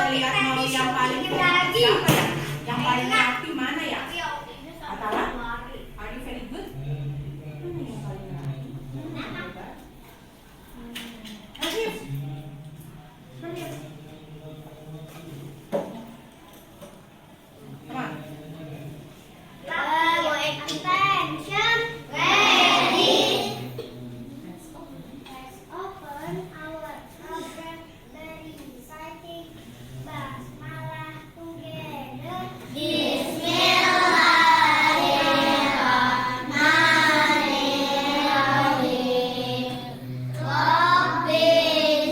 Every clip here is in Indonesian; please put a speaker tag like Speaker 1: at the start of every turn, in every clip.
Speaker 1: lihat mau yang paling siapa ya? Yang paling rapi mana ya? Atala? Are you very good? Mana yang paling rapi? Rafiq. Rafiq. Come on.
Speaker 2: Attention, ready. Let's open our very exciting basmalah together. Bismillahirrahmanirrahim. Rabbi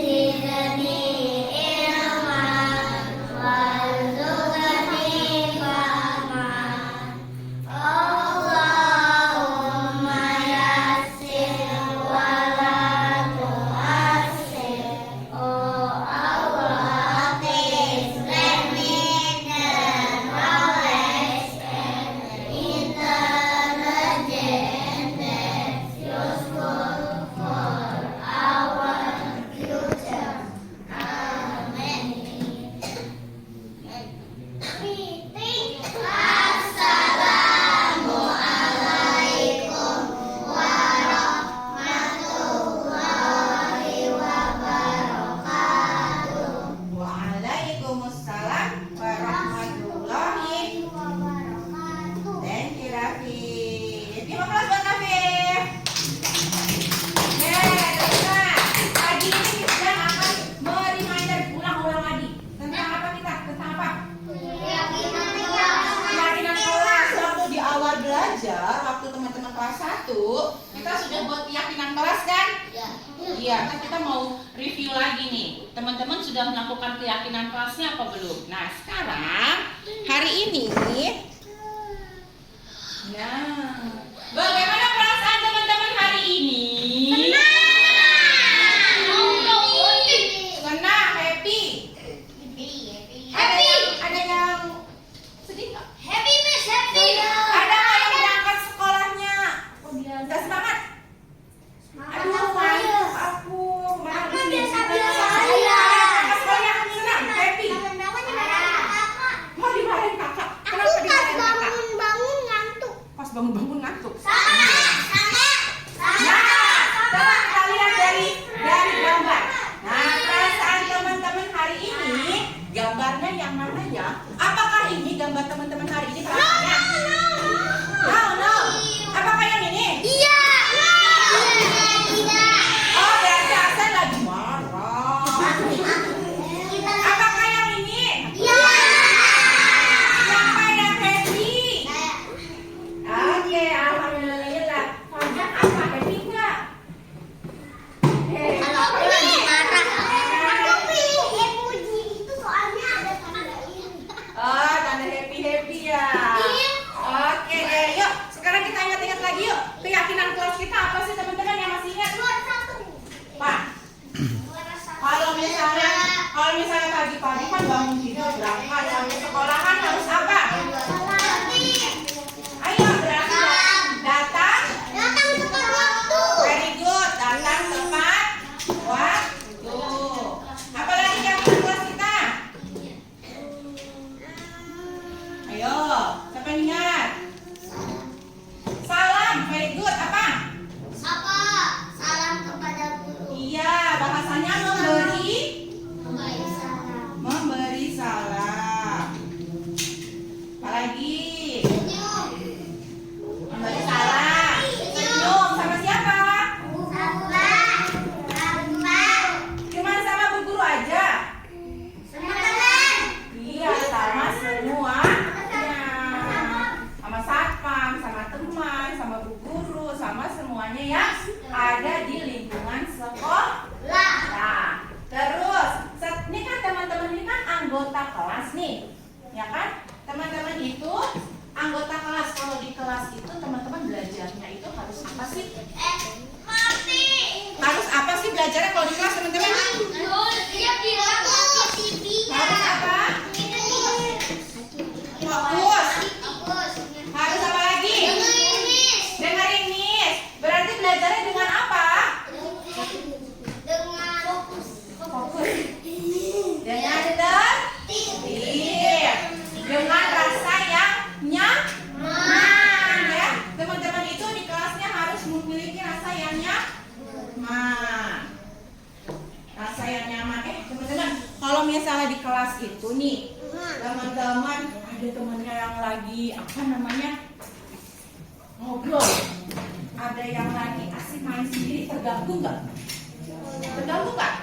Speaker 2: zidni ilman warzuqni fahman. Allahumma yassir wa la tu'assir. Oh Allah, please let me the knowledge and intelligence that's useful for our future. Amen. Meeting. Assalamualaikum warahmatullahi wabarakatuh.
Speaker 1: Waalaikumsalam warahmatullahi. Thank you, Rafiq. Terima kasih buat Rafiq. Teman-teman, pagi ini kita akan mereminder ulang-ulang lagi. Tentang apa kita? Tentang apa? Keyakinan kelas. Waktu di awal belajar, waktu teman-teman kelas 1, kita sudah buat keyakinan kelas kan? Iya, kan kita mau review lagi nih. Teman-teman sudah melakukan keyakinan kelasnya apa belum? Nah, sekarang hari ini, nah, bagaimana perasaan teman-teman hari ini? Senang, happy. Ada yang sedih nggak?
Speaker 2: Happy Miss Happy.
Speaker 1: Ada nggak yang berangkat sekolahnya? Nggak semangat? Aduh, ngantuk aku. Kemarin habis
Speaker 2: biasa-biasa
Speaker 1: saya.
Speaker 2: aja.
Speaker 1: Pas sekolahnya senang, happy. Mau dimarahin kakak? Kenapa dimarahin kakak?
Speaker 2: bangun ngantuk.
Speaker 1: Pas bangun-bangun ngantuk.
Speaker 2: Sama.
Speaker 1: Nah, coba kita lihat dari gambar. Nah, perasaan teman-teman hari ini, gambarnya yang mana ya? Apakah ini gambar teman-teman hari ini perasaannya? No. Apakah yang ini?
Speaker 2: Iya.
Speaker 1: Oh, berarti Hasan lagi marah. Apakah yang ini?
Speaker 2: Iya.
Speaker 1: Siapa yang happy? Oke, alhamdulillah. Fajar apa? Happy nggak?
Speaker 2: Kalau aku lagi marah. Aku pilih emoji itu soalnya ada tanda ini.
Speaker 1: Oh, tanda happy ya. Oke deh, yuk. Sekarang kita ingat-ingat lagi yuk. Keyakinan kelas kita apa sih teman-teman yang masih ingat? Pak, kalau misalnya pagi-pagi kan bangun tidur berangkat sampai sekolahan harus apa? Ayo berangkat. Datang. Very good. Datang tepat waktu. Apalagi keyakinan kelas kita? Ayo, siapa yang ingat? Salam. Very good. Apa?
Speaker 2: Salam kepada guru.
Speaker 1: Iya, bahasanya memberi salam. Apalagi? Memberi salam. Senyum sama siapa? Cuma sama bu guru aja? Iya, sama semua. Sama satpam, sama teman, sama bu guru, sama semuanya yang ada di lingkungan sekolah. Nah, terus ini kan teman-teman ini kan anggota kelas nih, ya kan? Teman-teman itu anggota kelas. Kalau di kelas itu teman-teman belajarnya itu harus apa sih? Harus apa sih belajarnya kalau di kelas teman-teman? Harus apa? Fokus. Harus apa lagi? Dengerin Miss. Berarti belajarnya dengan apa? Fokus. Dengan tertib. nih. Teman-teman, ada temannya yang lagi apa namanya? Ngobrol. Ada yang lagi asik main sendiri, terganggu nggak? Terganggu nggak?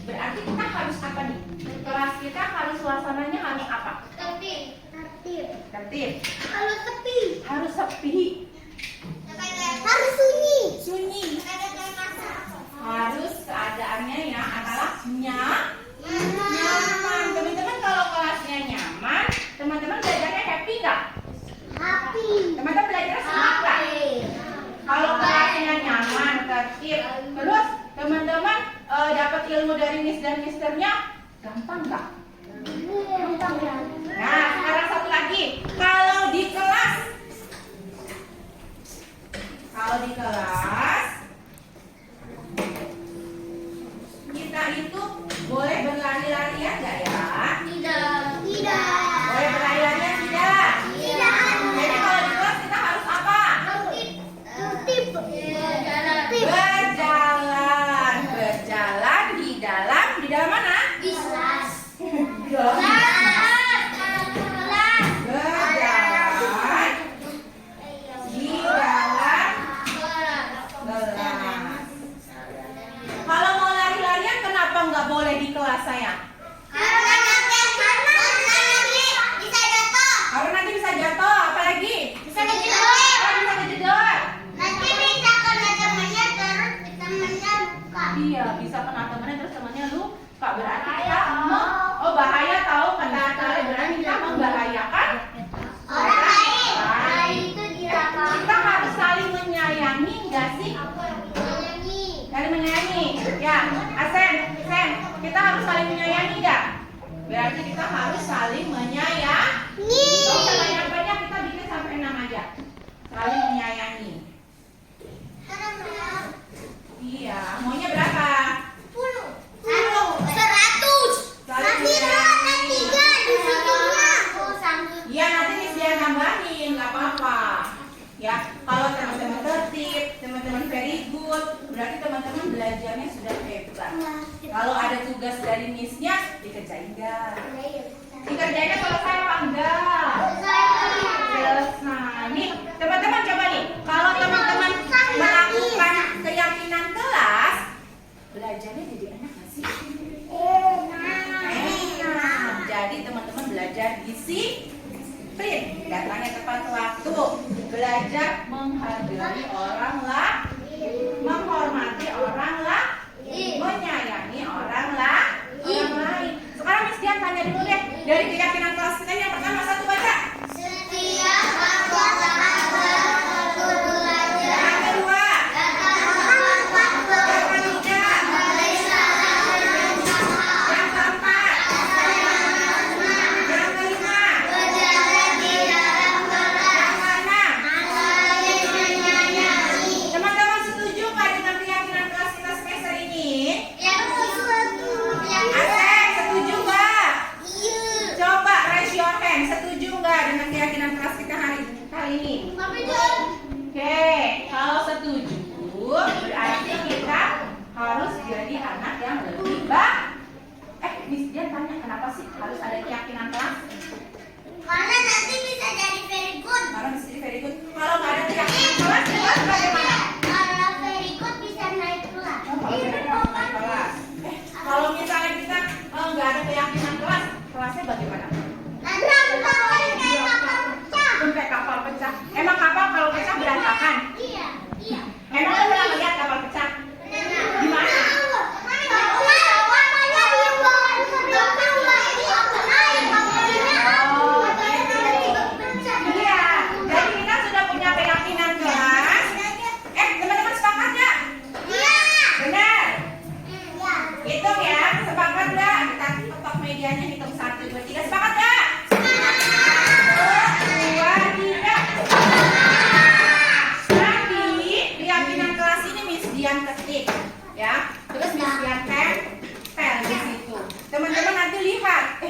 Speaker 1: Berarti kita harus apa nih? Kelas kita harus suasananya harus apa? Tertib.
Speaker 2: Harus sepi.
Speaker 1: Harus sepi.
Speaker 2: Harus sunyi.
Speaker 1: Sunyi. Harus keadaannya ya adalah nyaman. Teman-teman kalau kelasnya nyaman, teman-teman belajarnya happy nggak?
Speaker 2: Happy.
Speaker 1: Teman-teman belajarnya semangat nggak? Kalau kelasnya nyaman, tertib, terus teman-teman dapat ilmu dari miss dan misternya gampang nggak? Gampang ya. Nah, sekarang satu lagi. Kalau di kelas kita itu boleh berlari-larian nggak ya?
Speaker 2: Tidak.
Speaker 1: Boleh berlari-larian tidak? Jadi kalau di kelas kita harus apa? Berjalan di dalam mana?
Speaker 2: Kelas.
Speaker 1: Kalau mau lari-larian kenapa nggak boleh di kelas saya?
Speaker 2: Karena
Speaker 1: Nanti bisa jatuh, apalagi?
Speaker 2: bisa kejedot.
Speaker 1: Bisa kejedot.
Speaker 2: Nanti bisa kena temannya terus temannya buka.
Speaker 1: Iya, bisa kena temennya terus temennya luka. Berarti kita bahaya tahu kata berarti kita membahayakan
Speaker 2: Orang lain.
Speaker 1: lain.
Speaker 2: Itu dirapah.
Speaker 1: Kita harus saling menyayangi nggak sih?
Speaker 2: Menyanyi.
Speaker 1: Saling menyayangi. Ya, Sen, kita harus saling menyayangi nggak? Berarti kita harus saling menyayangi. Kalau usah banyak-banyak, kita bikin sampai 6 aja. Saling menyayangi. Iya, maunya berapa?
Speaker 2: 100.
Speaker 1: Saling
Speaker 2: Nanti
Speaker 1: menyayangi.
Speaker 2: 3 di situnya.
Speaker 1: Iya, nanti Miss dia nambahin, nggak apa-apa. Ya, kalau teman-teman tertib, teman-teman very good, berarti teman-teman belajarnya sudah hebat. Kalau ada tugas dari Miss-nya, dikerjain nggak? Dikerjainnya selesai apa enggak? Selesai. Nih, teman-teman coba nih, kalau teman-teman melakukan keyakinan kelas, belajarnya jadi enak nggak sih? Enak. Jadi teman-teman belajar disiplin, datangnya tepat waktu, belajar menghargai orang lain, menghormati orang lain, menyayangi orang lain. Sekarang Miss Dian tanya dulu deh, dari keyakinan kelas kita yang pertama satu baca.
Speaker 2: Setiap anggota perlu belajar.
Speaker 1: Yang kedua, yang ketiga, yang keempat, yang kelima, yang keenam. Teman-teman setuju nggak dengan keyakinan kelas kita semester ini? Asek, setuju nggak? Coba raise your hand, setuju nggak dengan keyakinan kelas kita kali ini? Oke, kalau setuju, berarti kita harus jadi anak yang lebih baik. Miss Dian tanya kenapa sih harus ada keyakinan kelas?
Speaker 2: Karena nanti bisa jadi very good.
Speaker 1: Karena Miss Dian very good. Kalau nggak ada keyakinan kelas, kelas bagaimana?
Speaker 2: Kalau very good bisa naik kelas.
Speaker 1: Kalau kita naik kelas. Kalau misalnya kita nggak ada keyakinan kelas, kelasnya bagaimana?
Speaker 2: Nanti kapal kayak kapal pecah.
Speaker 1: Sampai kapal pecah. Emang kapal kalau pecah berantakan?
Speaker 2: Iya.
Speaker 1: Emang lo pernah lihat kapal pecah? Di mana? Iya. Jadi kita sudah punya keyakinan kelas. Teman-teman sepakat nggak? Benar. Hitung ya, sepakat nggak? Kita ketok medianya, hitung 1, 2, 3. Sepakat nggak? 1, 2, 3. Nanti keyakinan kelas ini Miss Dian ketik, ya. Terus Miss Dian tempel di situ. Teman-teman nanti lihat,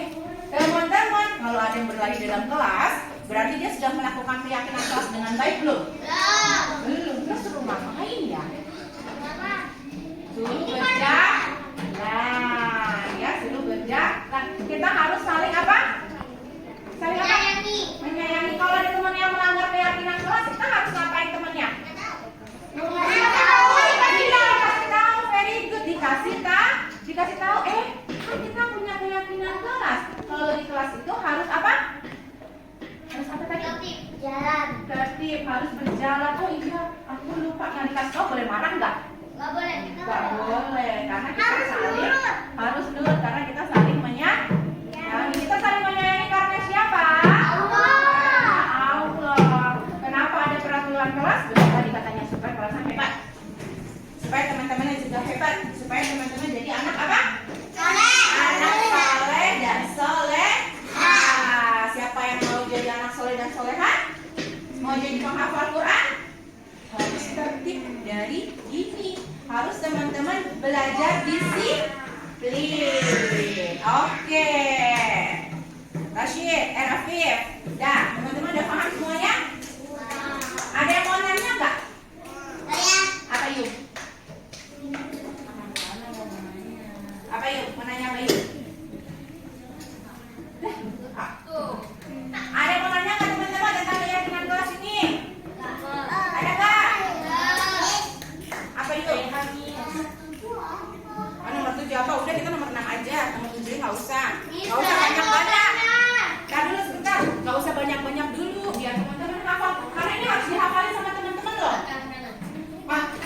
Speaker 1: teman-teman kalau ada yang berlari dalam kelas, berarti dia sudah melakukan keyakinan kelas dengan baik belum? Belum. Terus suruh ngapain ya? Suruh berjalan. Ya, suruh berjalan. Kita harus saling harus berjalan. Oh iya, aku lupa nggak dikasih tahu, boleh marah nggak?
Speaker 2: Nggak boleh.
Speaker 1: Nggak boleh, karena kita
Speaker 2: Harus
Speaker 1: saling
Speaker 2: nurut.
Speaker 1: harus nurut karena kita saling menyayangi. Kita saling menyayangi karena siapa? Allah. Kenapa ada peraturan kelas? Benar tadi katanya supaya kelasnya hebat, supaya teman-temannya juga hebat, supaya teman-teman jadi anak apa? Anak soleh dan soleha. Siapa yang mau jadi anak soleh dan soleha? Mau jadi penghafal Quran? Harus tertib dari ini. Harus teman-teman belajar disiplin. Oke. Rashid, Rafif. Dah, teman-teman udah paham semuanya? Ada yang mau nanya nggak? Apa yuk? Apa yuk? Mau nanya apa yuk? Ada yang mau nanya nggak teman-teman tentang keyakinan kelas ini? Ada nggak? Apa yuk? Nomor 7 apa? Udah kita nomor 6 aja. Nomor 7 nggak usah. Nggak usah banyak-banyak. Ntar dulu sebentar. Nggak usah banyak-banyak dulu. Biar teman-teman hafal. Karena ini harus dihafalin sama teman-teman loh.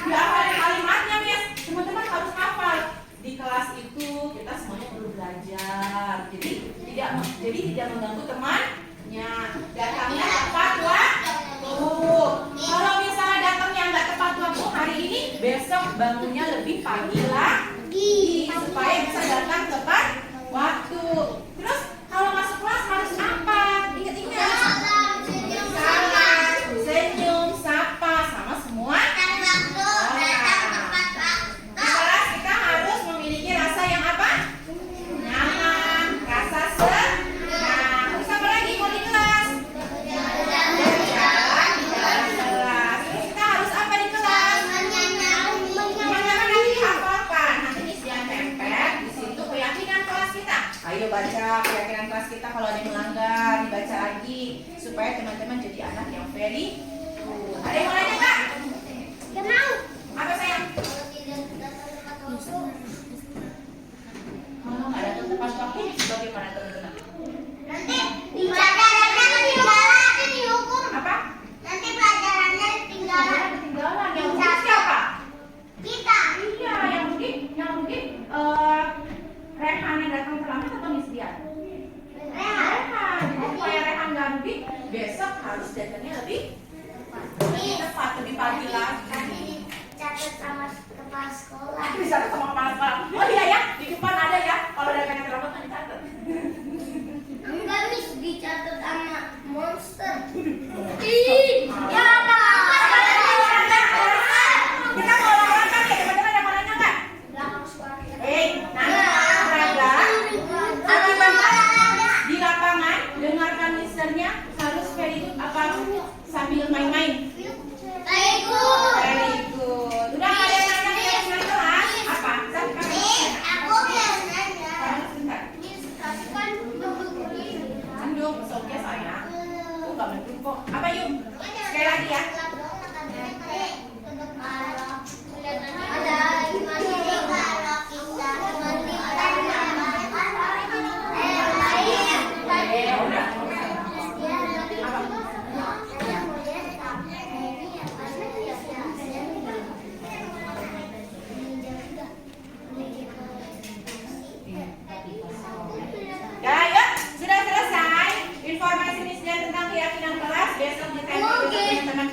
Speaker 1: Dihafalin kalimatnya, Miss. Teman-teman harus hafal. Di kelas itu kita semuanya perlu belajar. Jadi tidak mengganggu temannya. Datangnya tepat waktu. Kalau misalnya datangnya nggak tepat waktu hari ini, besok bangunnya lebih pagi lagi supaya bisa datang tepat waktu. Terus kalau masuk kelas harus apa? Ingat-ingat. Salam, senyum, sapa sama semua. Di kelas kita harus memiliki rasa yang apa? Nyaman, rasa senang. Terus apa lagi kalau di kelas? Berjalan di dalam kelas. Terus kita harus apa di kelas? Teman-teman nanti hafalkan. Nanti Miss yang tempel di situ keyakinan kelas kita. Ayo baca keyakinan kelas kita, kalau ada yang melanggar dibaca lagi supaya teman-teman jadi anak yang very good. Ada yang mau nanya nggak? Apa sayang? Kalau nggak ada tepat waktu, bagaimana teman-teman? Apa? Ada ketinggalan. Yang rugi siapa? Iya, yang rugi Rehan yang datang terlambat atau Miss Dian? Rehan. Jadi supaya Rehan nggak rugi, besok harus datangnya lebih tepat, lebih pagi lagi. Dicatat sama kepala sekolah. Oh iya ya, di depan ada ya. Kalau ada yang terlambat kan dicatat.
Speaker 2: Dicatat sama monster.
Speaker 1: Kita mau olahraga nih, teman-teman ada mau nanya nggak? Nanti di lapangan dengarkan misternya harus very good apa sambil main-main. Very good. Udah nggak ada yang nanya nih yang senang kelas? Apa? Mendung, oke sayang. Aku nggak mendung kok. Apa yuk? Sekali lagi ya. Ya, yuk, sudah selesai informasi Miss Dian tentang keyakinan kelas. Besok ditempel teman-teman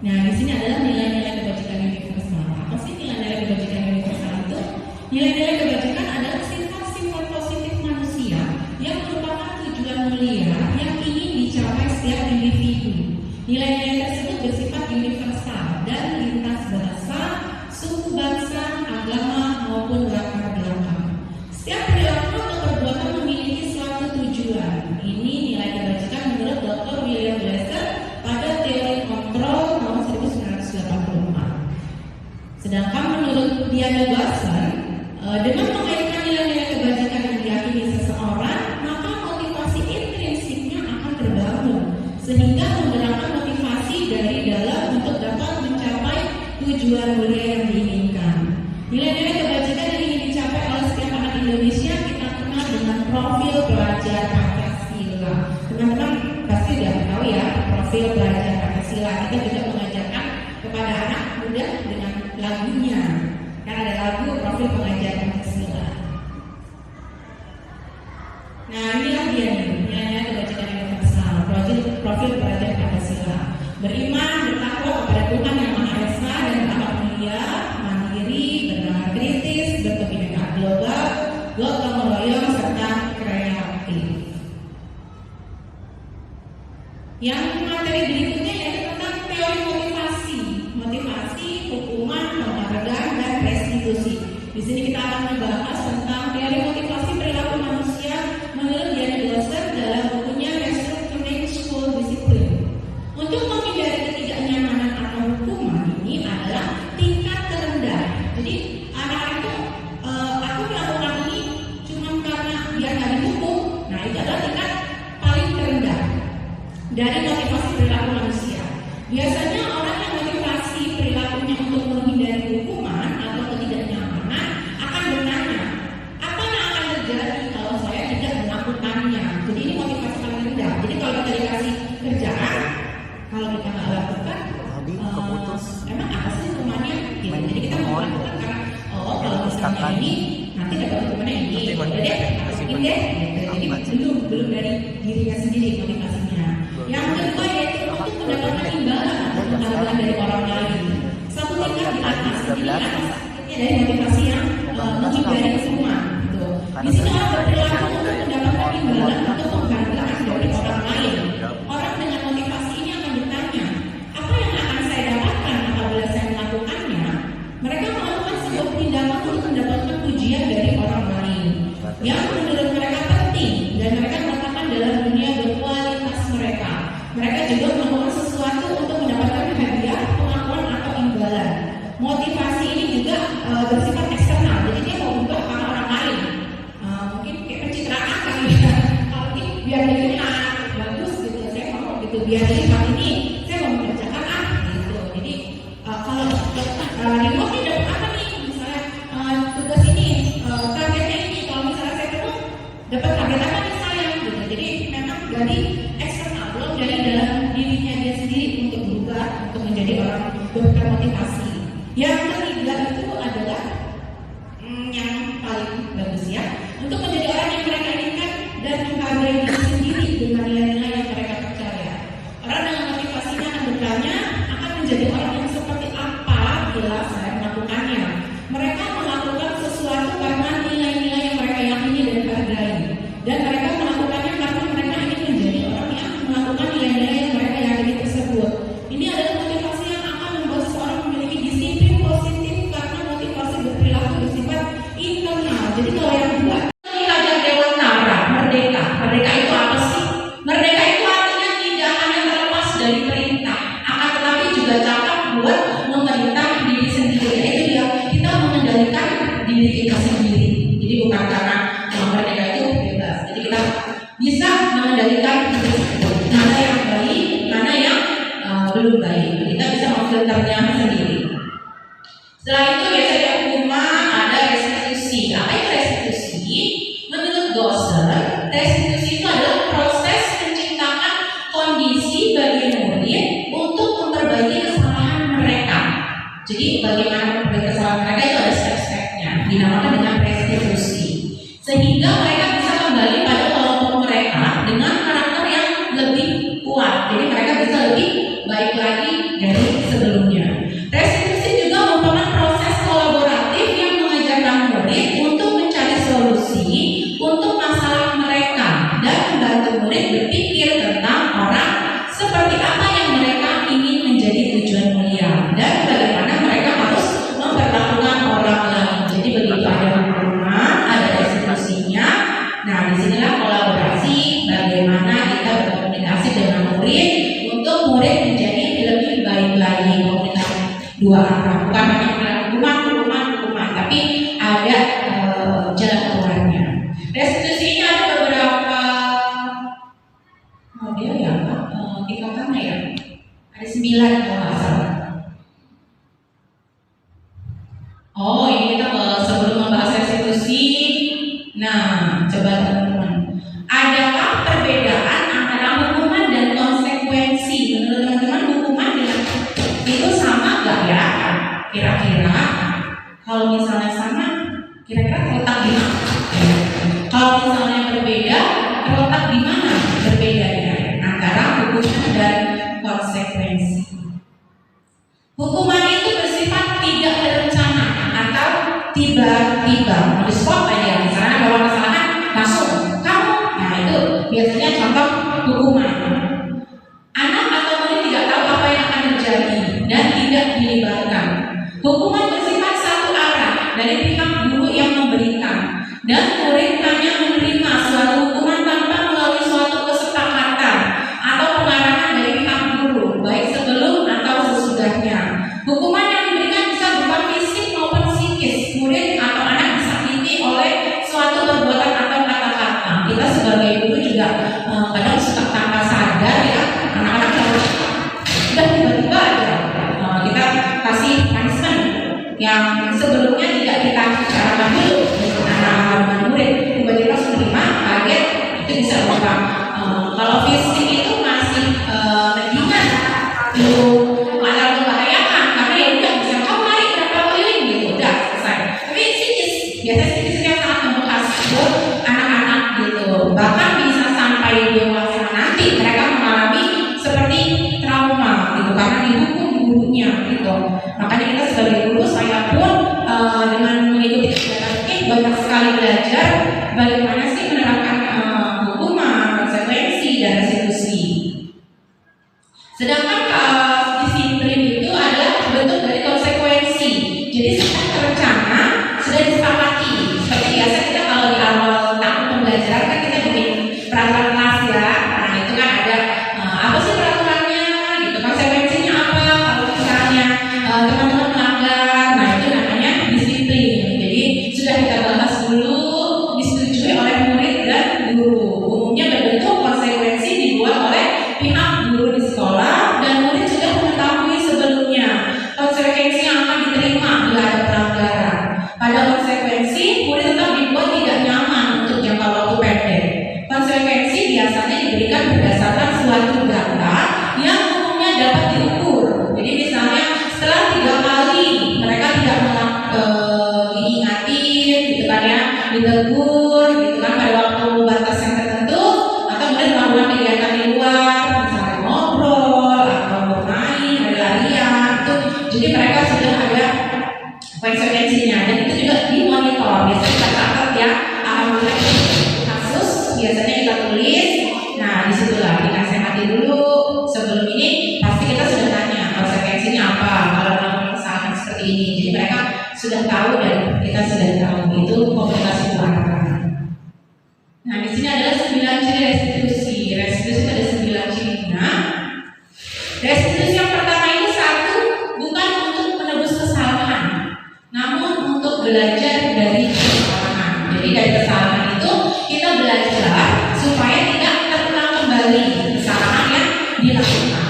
Speaker 3: Nah, di sini adalah nilai-nilai kebajikan universal. Apa sih nilai-nilai kebajikan universal itu? Nilai-nilai kebajikan adalah sifat-sifat positif manusia yang merupakan tujuan mulia yang ingin dicapai setiap individu. Nilai-nilai tersebut bersifat universal dan lintas bahasa, suku bangsa, agama maupun latar belakang. Setiap perilaku atau perbuatan memiliki suatu tujuan. Ini nilai kebajikan menurut Dr. William Glasser pada teori kontrol tahun 1984. Sedangkan menurut Diana Glasser, dengan mengaitkan nilai-nilai kebajikan yang diyakini seseorang, maka motivasi intrinsiknya akan terbangun sehingga menggerakkan motivasi dari dalam untuk dapat mencapai tujuan mulia yang diinginkan. Nilai-nilai kebajikan yang ingin dicapai oleh setiap anak Indonesia kita kenal dengan profil pelajar Pancasila. Teman-teman pasti sudah tahu ya profil pelajar Pancasila. Kita juga mengajarkan kepada anak muda dengan lagunya. Kan ada lagu profil pelajar Pancasila. Nah, inilah dia nih nilai-nilai kebajikan universal. Profil pelajar Pancasila. Beriman, bertakwa kepada Tuhan yang Maha Esa dan berakhlak mulia, mandiri, bernalar kritis, berkebinekaan global, gotong royong serta kreatif. Yang materi berikutnya yaitu tentang teori motivasi, hukuman, penghargaan dan restitusi. Di sini kita akan membahas tentang teori motivasi perilaku manusia menurut Diana Glasser dalam bukunya Restructuring School Discipline. Untuk menghindari ketidaknyamanan atau hukuman ini adalah tingkat terendah. Jadi anak-anak itu aku melakukan ini cuma karena biar nggak dihukum. Nah, itu adalah tingkat paling terendah dari motivasi perilaku manusia. Biasanya orang yang motivasi perilakunya untuk menghindari hukuman atau ketidaknyamanan akan bertanya, apa yang akan terjadi kalau saya tidak melakukannya? Jadi ini motivasi paling rendah. Jadi kalau kita dikasih kerjaan, kalau kita nggak lakukan, emang apa sih hukumannya? Gitu. Jadi kita mau lakukan karena kalau misalnya ini nanti dapat hukumannya ini, udah deh, masukin deh. Gitu. Jadi belum dari dirinya sendiri motivasinya. Yang kedua yaitu untuk mendapatkan imbalan atau penghargaan dari orang lain. Satu tingkat di atas, jadi atasnya dari motivasi yang menghindari semua. Gitu. Di sini orang berperilaku untuk mendapatkan imbalan atau penghargaan dari orang lain. Orang dengan motivasi ini akan bertanya, apa yang akan saya dapatkan apabila saya melakukannya? Mereka melakukan sebuah tindakan untuk mendapatkan pujian dari orang lain yang menurut mereka penting dan mereka melakukan dalam dunia berkualitas mereka. Mereka juga melakukan sesuatu untuk mendapatkan hadiah, pengakuan atau imbalan. Motivasi ini juga bersifat eksternal, jadi dia mau ubah karena orang lain. Mungkin kayak pencitraan kali ya. Kalau ini biar dirinya bagus gitu, saya mau gitu. Biar jadi saat ini saya mau mengerjakan gitu. Jadi kalau remote ini dapat apa nih? Misalnya tugas ini, targetnya ini. Kalau misalnya saya penuh, dapat target apa nih saya? Gitu. Jadi memang dari eksternal, belum dari dalam dirinya dia sendiri untuk berubah, untuk menjadi orang bermotivasi. Yang ketiga itu adalah yang paling bagus ya, untuk menjadi orang yang mereka inginkan dan menghargai diri sendiri dengan nilai-nilai yang mereka percaya. Orang dengan motivasinya akan bertanya, akan menjadi orang yang seperti apa bila saya melakukannya. Mereka melakukan sesuatu karena nilai-nilai yang mereka yakini dan hargai, dan mereka melakukannya karena mereka ingin menjadi orang yang melakukan nilai-nilai yang mereka yakini tersebut. Ini adalah motivasi yang akan membuat seseorang memiliki disiplin positif karena motivasi berperilaku bersifat internal. Jadi kalau yang kedua, belajar dewantara, merdeka. Merdeka itu apa sih? Merdeka itu artinya tidak hanya terlepas dari perintah, akan tetapi juga cakap buat memerintah diri sendiri. Itu dia, kita mengendalikan diri kita sendiri. Jadi bukan karena merdeka itu bebas. Jadi kita bisa mengendalikan diri sendiri. Mana yang baik, mana yang belum baik. Kita bisa memfilternya sendiri. Setelah itu biasanya hukuman, ada restitusi. Apa itu restitusi? Menurut Glasser, restitusi itu adalah proses menciptakan kondisi bagi murid untuk memperbaiki kesalahan mereka. Jadi bagaimana memperbaiki kesalahan mereka itu ada step-stepnya. Dinamakan dengan restitusi. Sehingga mereka bisa kembali pada kelompok mereka dengan karakter yang lebih kuat. Jadi mereka bisa lebih baik lagi dari dua arah, bukan hanya hukuman, tapi ada jalan keluarnya. Restitusi ini ada beberapa model ya, tingkatannya ya. Ada 9 kalau nggak salah. Oh, ini kita sebelum membahas restitusi. Nah, coba teman-teman, adakah perbedaan antara hukuman dan konsekuensi? Menurut teman-teman, hukuman dengan itu sama nggak ya? Kira-kira kalau misalnya sama, kira-kira terletak di mana? Kalau misalnya berbeda, terletak di mana berbedanya antara hukuman dan konsekuensi? Hukuman itu bersifat tidak terencana atau tiba-tiba, on the spot aja. Misalnya kalau kesalahan langsung kamu, nah itu biasanya contoh hukuman. Anak atau murid tidak tahu apa yang akan terjadi dan tidak dilibatkan. Hukuman bersifat satu arah dari pihak guru yang memberikan, dan murid hanya menerima suatu hukuman tanpa melalui suatu kesepakatan atau pengarahan dari pihak guru, baik sebelum atau sesudahnya. Hukuman yang diberikan bisa berupa fisik maupun psikis. Murid atau anak disakiti oleh suatu perbuatan atau kata-kata. Kita sebagai guru juga kadang suka tanpa sadar ya, anak-anak udah tiba-tiba aja kita kasih punishment yang sebelumnya tidak kita bicarakan dulu dengan murid, tiba-tiba langsung terima, kaget, itu bisa berupa kalau fisik itu masih mendingan itu malah membahayakan karena ya udah bisa kamu lari berapa keliling gitu, udah selesai. Tapi psikis, biasanya psikisnya sangat membekas buat anak-anak gitu, bahkan bisa sampai dewasa nanti mereka mengalami seperti trauma gitu karena dihukum gurunya gitu. Makanya kita sebagai guru, saya pun dengan mengikuti kegiatan ini banyak sekali belajar bagaimana sih menerapkan hukuman, konsekuensi, dan restitusi. Sedangkan disiplin itu adalah bentuk dari konsekuensi. Jadi sudah terencana, sudah disepakati. Seperti biasa kita kalau di awal tahun pembelajaran kan kita bikin peraturan kelas ya. Nah itu kan ada apa sih peraturannya, gitu. Konsekuensinya apa kalau misalnya teman-teman melanggar. Nah itu namanya disiplin. Jadi sudah kita bahas dulu, disetujui oleh murid dan guru. Umumnya berbentuk konsekuensi dibuat oleh pihak guru di sekolah, dan murid sudah mengetahui sebelumnya konsekuensi yang akan diterima bila ada pelanggaran. Pada konsekuensi, murid tetap dibuat tidak nyaman untuk jangka waktu pendek. Konsekuensi biasanya diberikan berdasarkan suatu data yang umumnya dapat diukur. Jadi misalnya setelah 3 kali mereka tidak diingatin, gitu kan ya, ditegur, gitu kan pada waktu batas yang tertentu, atau kemudian melakukan kegiatan di luar, misalnya ngobrol atau bermain, lari-larian, itu jadi mereka sudah ada konsekuensinya, dan itu juga dimonitor. Biasanya kita catat ya, alhamdulillah kasus biasanya kita tulis. Nah disitulah dinasehati dulu. Sebelum ini pasti kita sudah tanya konsekuensinya apa kalau melakukan kesalahan seperti ini. Jadi mereka sudah tahu dan kita sudah tahu. Itu komunikasi keluarga. Nah di sini adalah 9 ciri restitusi. Restitusi ada 9 cirinya. Restitusi yang pertama ini, satu, bukan untuk menebus kesalahan, namun untuk belajar dari kesalahan. Jadi dari kesalahan itu kita belajar supaya tidak terulang kembali kesalahan yang dilakukan.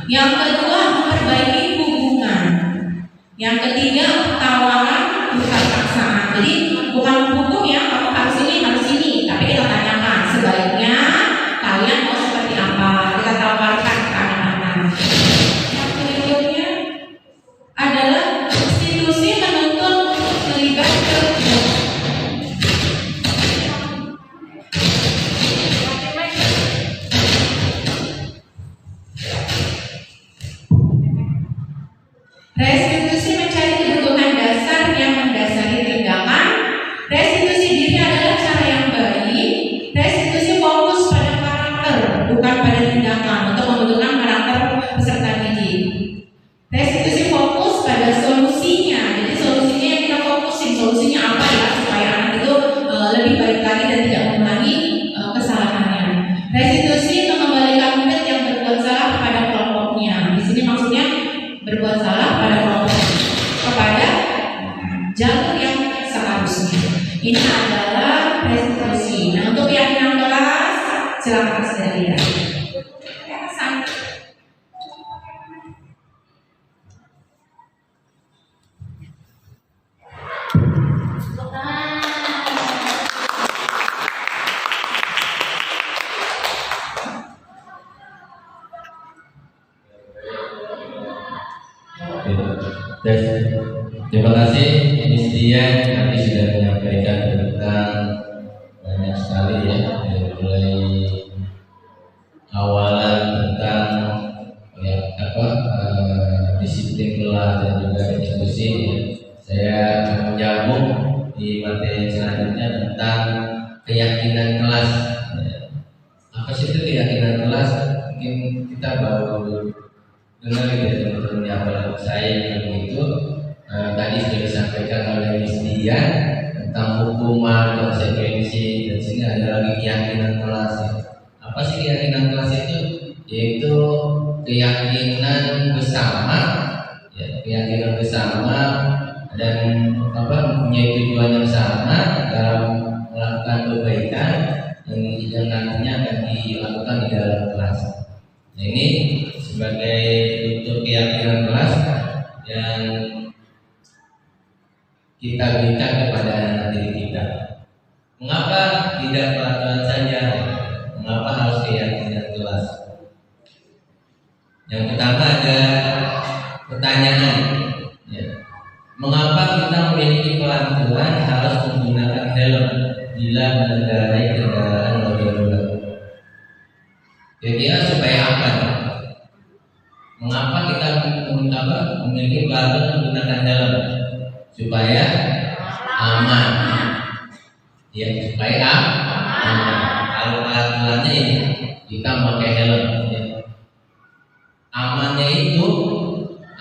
Speaker 3: Yang kedua, memperbaiki hubungan. Yang ketiga, tawaran bukan paksaan. Jadi bukan hukum ya, kamu harus ini, tapi kita tanyakan sebaiknya kalian mau seperti apa. Kita tawarkan ke anak-anak. Yang berikutnya adalah institusi menuntut terlibat ke restitusi mencari kebutuhan dasar yang mendasari tindakan. Restitusi diri adalah cara yang baik. Restitusi fokus pada karakter, bukan pada tindakan, untuk membentukkan karakter peserta didik. Restitusi fokus pada solusinya. Jadi solusinya yang kita fokusin, solusinya apa ya supaya anak itu lebih baik lagi dan tidak mengulangi kesalahannya. Restitusi mengembalikan murid yang berbuat salah kepada kelompoknya. Di sini maksudnya berbuat salah pada kelompok
Speaker 4: Terima kasih Miss Dian, nanti sudah menyampaikan tentang banyak sekali ya, dari mulai awalan tentang ya disiplin kelas dan juga diskusi ya. Saya akan menyambung di materi selanjutnya tentang keyakinan kelas. Apa sih itu keyakinan kelas? Mungkin kita baru dengar ya teman-teman yang pada saya itu tadi sudah disampaikan oleh Miss Dian tentang hukuman, konsekuensi, dan sini ada lagi keyakinan kelas. Apa sih keyakinan kelas itu? Yaitu keyakinan bersama, ya, keyakinan bersama dan mempunyai tujuan yang sama dalam melakukan kebaikan yang nantinya akan dilakukan di dalam kelas. Nah, ini sebagai bentuk keyakinan kelas yang kita berikan kepada anak didik kita. Mengapa tidak peraturan saja? Mengapa harus keyakinan kelas? Yang pertama ada pertanyaan. Ya. Mengapa kita memiliki peraturan harus menggunakan helm bila mengendarai kendaraan roda dua? Kira-kira supaya apa? Mengapa kita memiliki peraturan menggunakan helm? Supaya aman. Ya, supaya aman. Kalau peraturannya ini kita pakai helm. Ya. Amannya itu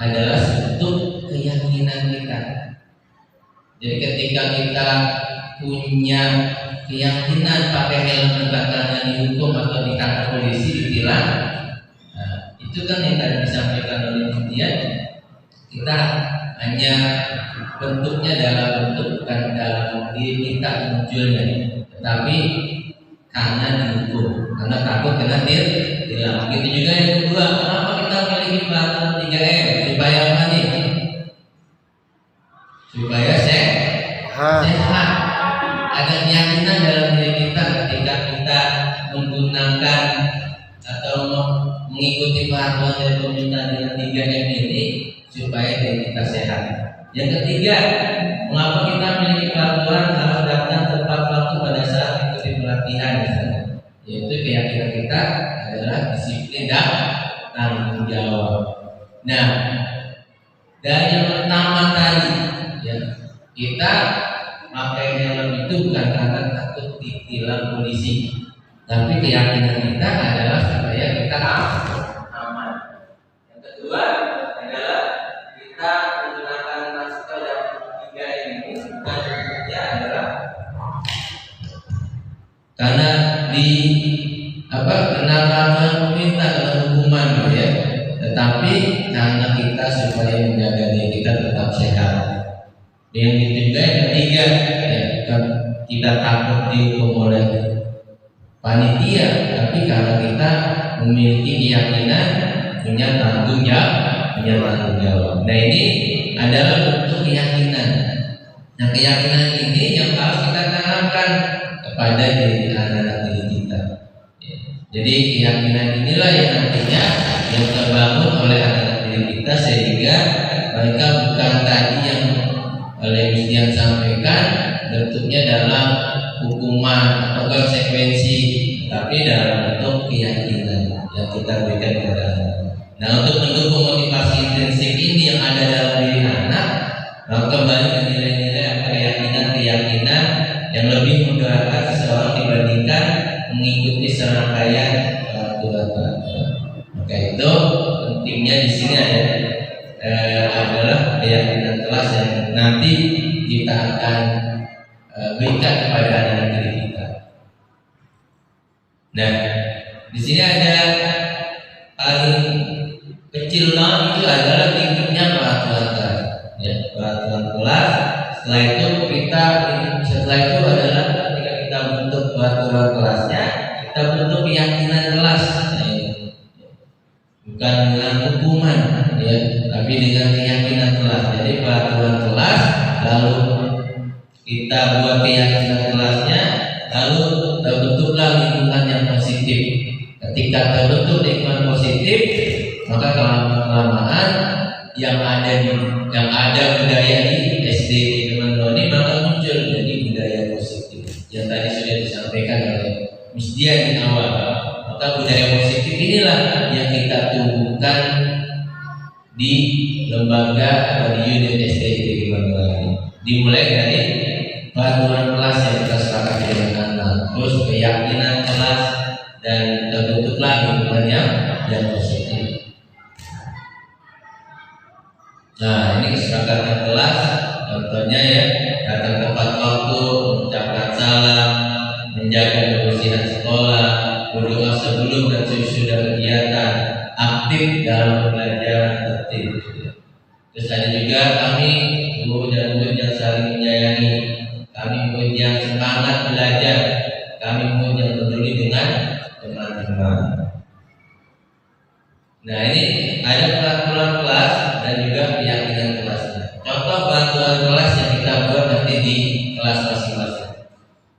Speaker 4: adalah bentuk keyakinan kita. Jadi ketika kita punya keyakinan pakai helm akan dihukum atau ditangkap polisi, ditilang, nah, itu kan yang tadi disampaikan oleh Dian, kita hanya bentuknya dalam bentuk bukan dalam diri kita munculnya, tetapi karena dihukum, karena takut kena tilang. Begitu juga yang kedua, kenapa kita memiliki peraturan 3M? Supaya apa nih? Supaya sehat. Ada keyakinan dalam diri kita ketika kita menggunakan atau mengikuti peraturan dari pemerintah dengan 3M ini supaya diri kita sehat. Yang ketiga, mengapa kita memiliki peraturan harus datang tepat waktu pada saat mengikuti pelatihan misalnya? Yaitu keyakinan kita adalah disiplin dan tanggung jawab. Nah, dari yang pertama tadi, ya, kita pakai helm itu bukan karena takut ditilang polisi, tapi keyakinan kita adalah supaya kita aman. Yang kedua adalah kita menggunakan masker yang 3M ini bukan sebenarnya adalah karena kena peraturan pemerintah atau hukuman ya, tetapi karena kita supaya menjaga diri kita tetap sehat. Yang ketiga, ya, kan kita takut dihukum oleh panitia, tapi karena kita memiliki keyakinan punya tanggung jawab. Nah, ini adalah bentuk keyakinan. Nah, keyakinan ini yang harus kita tanamkan kepada diri anak-anak didik kita. Ya. Jadi keyakinan inilah yang nantinya yang terbangun oleh anak-anak didik kita sehingga mereka bukan tadi yang oleh Miss Dian sampaikan bentuknya dalam hukuman atau konsekuensi, tapi dalam bentuk keyakinan yang kita berikan kepada anak. Nah, untuk mendukung motivasi intrinsik ini yang ada dalam diri anak, kembali ke nilai-nilai keyakinan yang lebih menggerakkan seseorang dibandingkan mengikuti serangkaian peraturan. Maka itu pentingnya di sini adalah keyakinan kelas yang nanti kita akan berikan kepada anak-anak didik kita. Nah, di sini ada paling kecil itu adalah tingginya peraturan kelas. Ya, peraturan kelas. Setelah itu adalah ketika kita bentuk peraturan kelasnya, kita bentuk keyakinan kelas. Nah, bukan dengan hukuman, ya, tapi dengan keyakinan kelas. Jadi peraturan kelas, lalu kita buat keyakinan kelasnya, lalu terbentuklah lingkungan yang positif. Ketika terbentuk lingkungan positif, maka kelamaan yang ada budaya di SD teman-teman ini, maka muncul jadi budaya positif yang tadi sudah disampaikan oleh Miss Dian di awal. Maka budaya positif inilah yang kita tumbuhkan di lembaga atau di unit SD teman-teman ini. Dimulai dari bantuan kelas yang kita sepakati dengan anak, terus keyakinan kelas, dan terbentuklah lingkungan yang positif. Nah, ini kesepakatan kelas, contohnya ya, datang tepat waktu, mengucapkan salam, menjaga kebersihan sekolah, berdoa sebelum dan sesudah kegiatan, aktif dalam pembelajaran, tertib. Terus ada juga kami guru dan murid yang saling menyayangi, kami murid yang semangat belajar, kami murid yang peduli dengan teman-teman. Nah, ini ada peraturan kelas dan juga keyakinan kelasnya. Contoh bantuan kelas yang kita buat nanti di kelas masing-masing.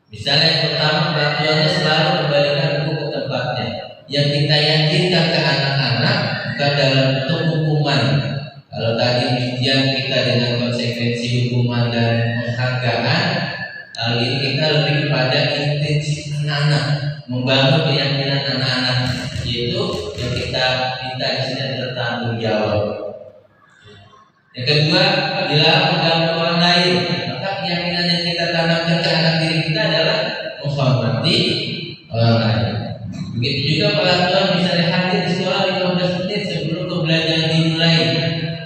Speaker 4: Misalnya yang pertama, bantuannya selalu kembalikan buku ke tempatnya. Yang kita yakinkan ke anak-anak bukan dalam bentuk hukuman. Kalau tadi ujian kita dengan konsekuensi hukuman dan penghargaan, kali ini kita lebih kepada intensi anak-anak, membangun keyakinan anak-anak, yaitu yang kita minta di sini adalah tanggung jawab. Yang kedua, bila mengganggu orang lain, maka keyakinan yang kita tanamkan ke anak diri kita adalah menghormati orang lain. Begitu juga peraturan misalnya hadir di sekolah 15 menit sebelum pembelajaran dimulai.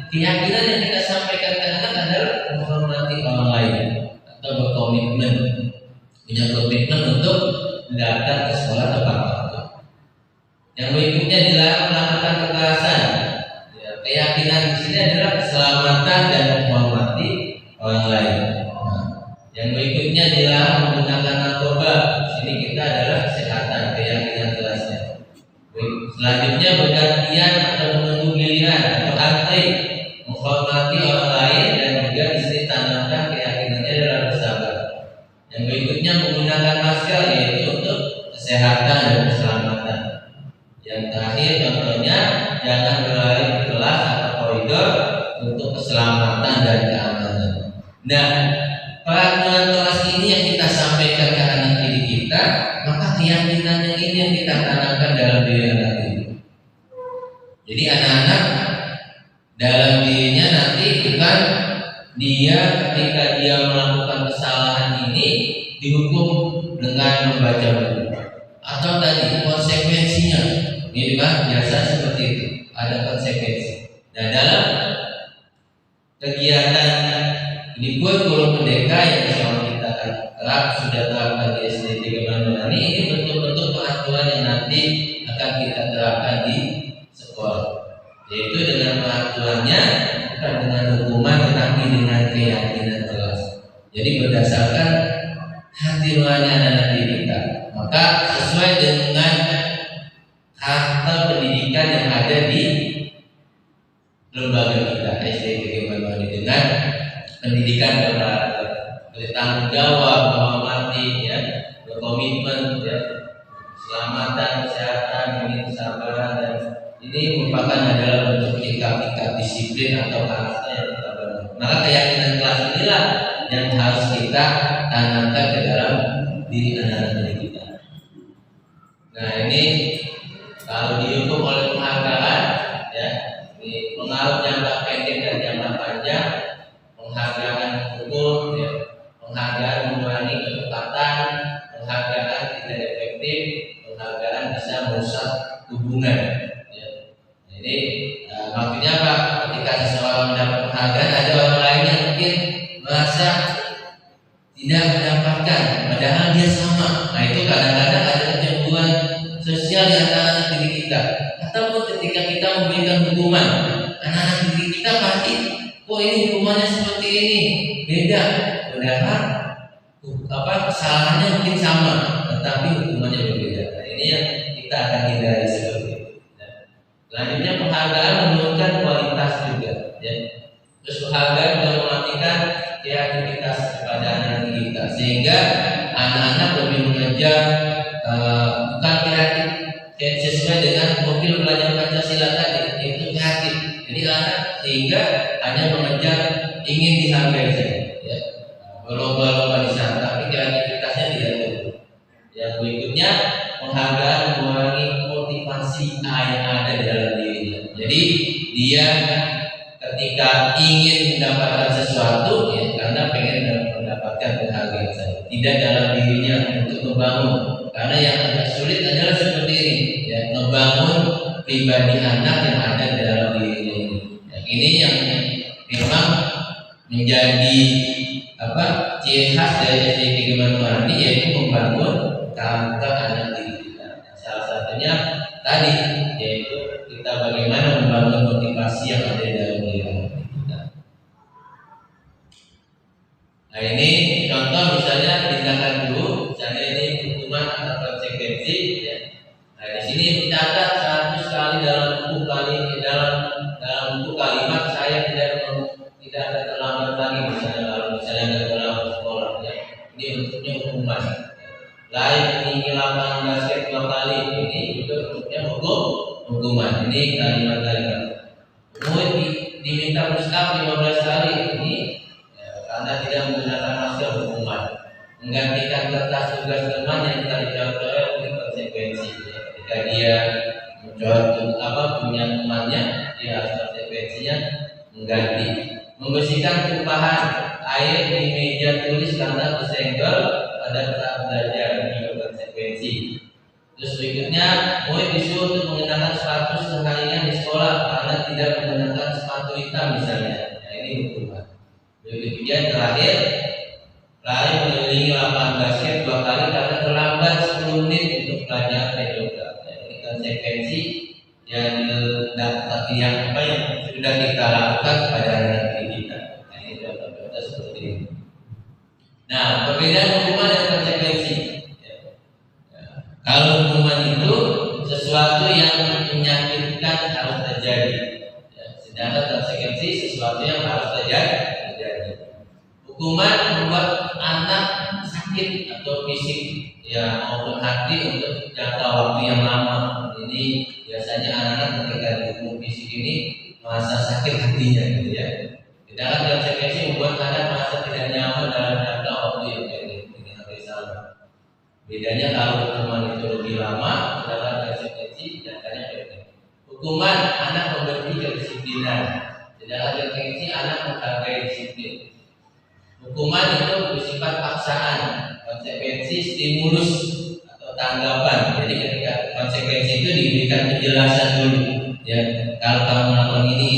Speaker 4: Keyakinan yang kita sampaikan ke anak adalah menghormati orang lain atau berkomitmen, punya komitmen untuk datang ke sekolah tepat waktu. Yang berikutnya dilarang melakukan kekerasan. Ya, keyakinan di sini adalah keselamatan dan menghormati orang lain. Nah, yang berikutnya dilarang menggunakan narkoba. Di sini kita adalah kesehatan, keyakinan kelasnya. Selanjutnya bergantian atau menunggu giliran atau antri, menghormati orang lain, dan juga di sini tanamkan keyakinannya adalah bersabar. Yang berikutnya menggunakan masker, yaitu untuk kesehatan dan keselamatan. Yang terakhir contohnya jangan berlari di kelas atau koridor untuk keselamatan dan keamanan. Nah, peraturan kelas ini yang kita sampaikan ke anak didik kita, maka keyakinan yang ini yang kita tanamkan dalam diri anak didik. Jadi anak-anak dalam dirinya nanti bukan dia ketika dia melakukan kesalahan ini dihukum dengan membaca buku, atau tadi konsekuensinya, ini kan biasa seperti itu, ada konsekuensi. Nah, dalam kegiatan di kurikulum merdeka yang insya kita sudah terapkan di SD 3 ini betul-betul peraturan yang nanti akan kita terapkan di sekolah, yaitu dengan peraturannya bukan dengan hukuman tetapi dengan keyakinan kelas. Jadi berdasarkan hati nurani anak didik kita, maka sesuai dengan karakter pendidikan yang ada di lembaga kita SD 3 dengan pendidikan bertanggung jawab, menghormati, ya, berkomitmen, ya, keselamatan, kesehatan, ini kesabaran, dan ini merupakan adalah bentuk tingkat disiplin atau karakter yang kita bangun. Maka keyakinan kelas inilah yang harus kita tanamkan ke dalam diri anak-anak kita. Nah, ini kalau dihukum oleh penghargaan, ya, ini pengaruh jangka pendek dan jangka panjang, penghargaan hukum, ya, penghargaan mengurangi ketepatan, penghargaan tidak efektif, penghargaan bisa merusak hubungan. Ya. Jadi maksudnya apa? Ketika seseorang mendapat penghargaan, ada orang lain yang mungkin merasa tidak mendapatkan, padahal dia sama. Nah, itu kadang-kadang ada kecemburuan sosial di antara diri kita. Ataupun ketika kita memberikan hukuman, anak-anak diri kita pasti, oh ini hukumannya seperti ini, beda. Padahal kesalahannya mungkin sama, tetapi hukumannya berbeda. Nah, ini yang kita akan hindari seperti itu. Nah, selanjutnya penghargaan menurunkan kualitas juga. Ya. Terus penghargaan juga mematikan kreativitas kepada anak kita, sehingga anak-anak lebih mengejar bukan kreatif sesuai dengan profil belajar Pancasila tadi, yaitu kreatif. Jadi anak sehingga hanya mengejar ingin dihargai saja, ya. Berlomba-lomba di sana, tapi kreativitasnya tidak ada. Yang berikutnya penghargaan mengurangi motivasi yang ada di dalam dirinya. Jadi dia ketika ingin mendapatkan sesuatu, ya, karena pengen mendapatkan penghargaan saja, tidak dalam dirinya untuk membangun. Karena yang agak sulit adalah seperti ini, ya, membangun pribadi anak yang ada di dalam dirinya ini. Ya, ini yang memang menjadi ciri khas dari SDG Kemanusiaan, yaitu membangun karakter anak didik kita. Salah satunya tadi yaitu kita bagaimana membangun motivasi yang ada di dalam diri anak kita. Nah, ini contoh misalnya tindakan dulu, misalnya ini hukuman atau konsekuensi, ya. Nah, di sini dicatat 100 kali dalam buku kalimat saya tidak ada terlambat lagi, misalnya ada terlambat sekolah, ya. Ini bentuknya hukuman. Lain meninggi lapangan basket 2 kali, ini juga bentuknya hukuman. Ini kalimat-kalimat. Kemudian diminta push up 15 kali, ini ya, karena tidak menggunakan masker, hukuman. Menggantikan kertas tugas teman yang telah dicoret, ini konsekuensi. Ya. Ketika dia mencoret punya temannya, dia harus konsekuensinya mengganti. Membersihkan tumpahan air di meja tulis karena tersenggol pada saat belajar, ini konsekuensi. Terus berikutnya, murid disuruh untuk mengenakan sepatu seharian di sekolah karena tidak menggunakan sepatu hitam misalnya. Nah, ini hukuman. Berikutnya terakhir, lari mengelilingi lapangan basket 2 kali karena terlambat 10 menit untuk belajar yoga. Nah, ini konsekuensi yang sudah kita lakukan kepada anak kita. Nah, ini contoh-contoh seperti ini. Nah, perbedaan hukuman dan konsekuensi. Kalau hukuman itu sesuatu yang menyakitkan harus terjadi, ya. Sedangkan konsekuensi sesuatu yang harus terjadi. Hukuman membuat anak sakit atau fisik, ya, maupun hati untuk jangka waktu yang lama. Ini biasanya anak-anak ketika dihukum fisik ini merasa sakit hatinya, gitu ya. Sedangkan konsekuensi membuat anak merasa tidak nyaman dalam jangka waktu yang pendek. Ini hampir sama. Bedanya kalau hukuman itu lebih lama, sedangkan konsekuensi jangkanya pendek. Hukuman anak memberi kedisiplinan, sedangkan konsekuensi anak menghargai disiplin. Hukuman itu bersifat paksaan, konsekuensi stimulus atau tanggapan. Jadi ketika konsekuensi itu diberikan penjelasan dulu, ya, kalau kamu melakukan ini,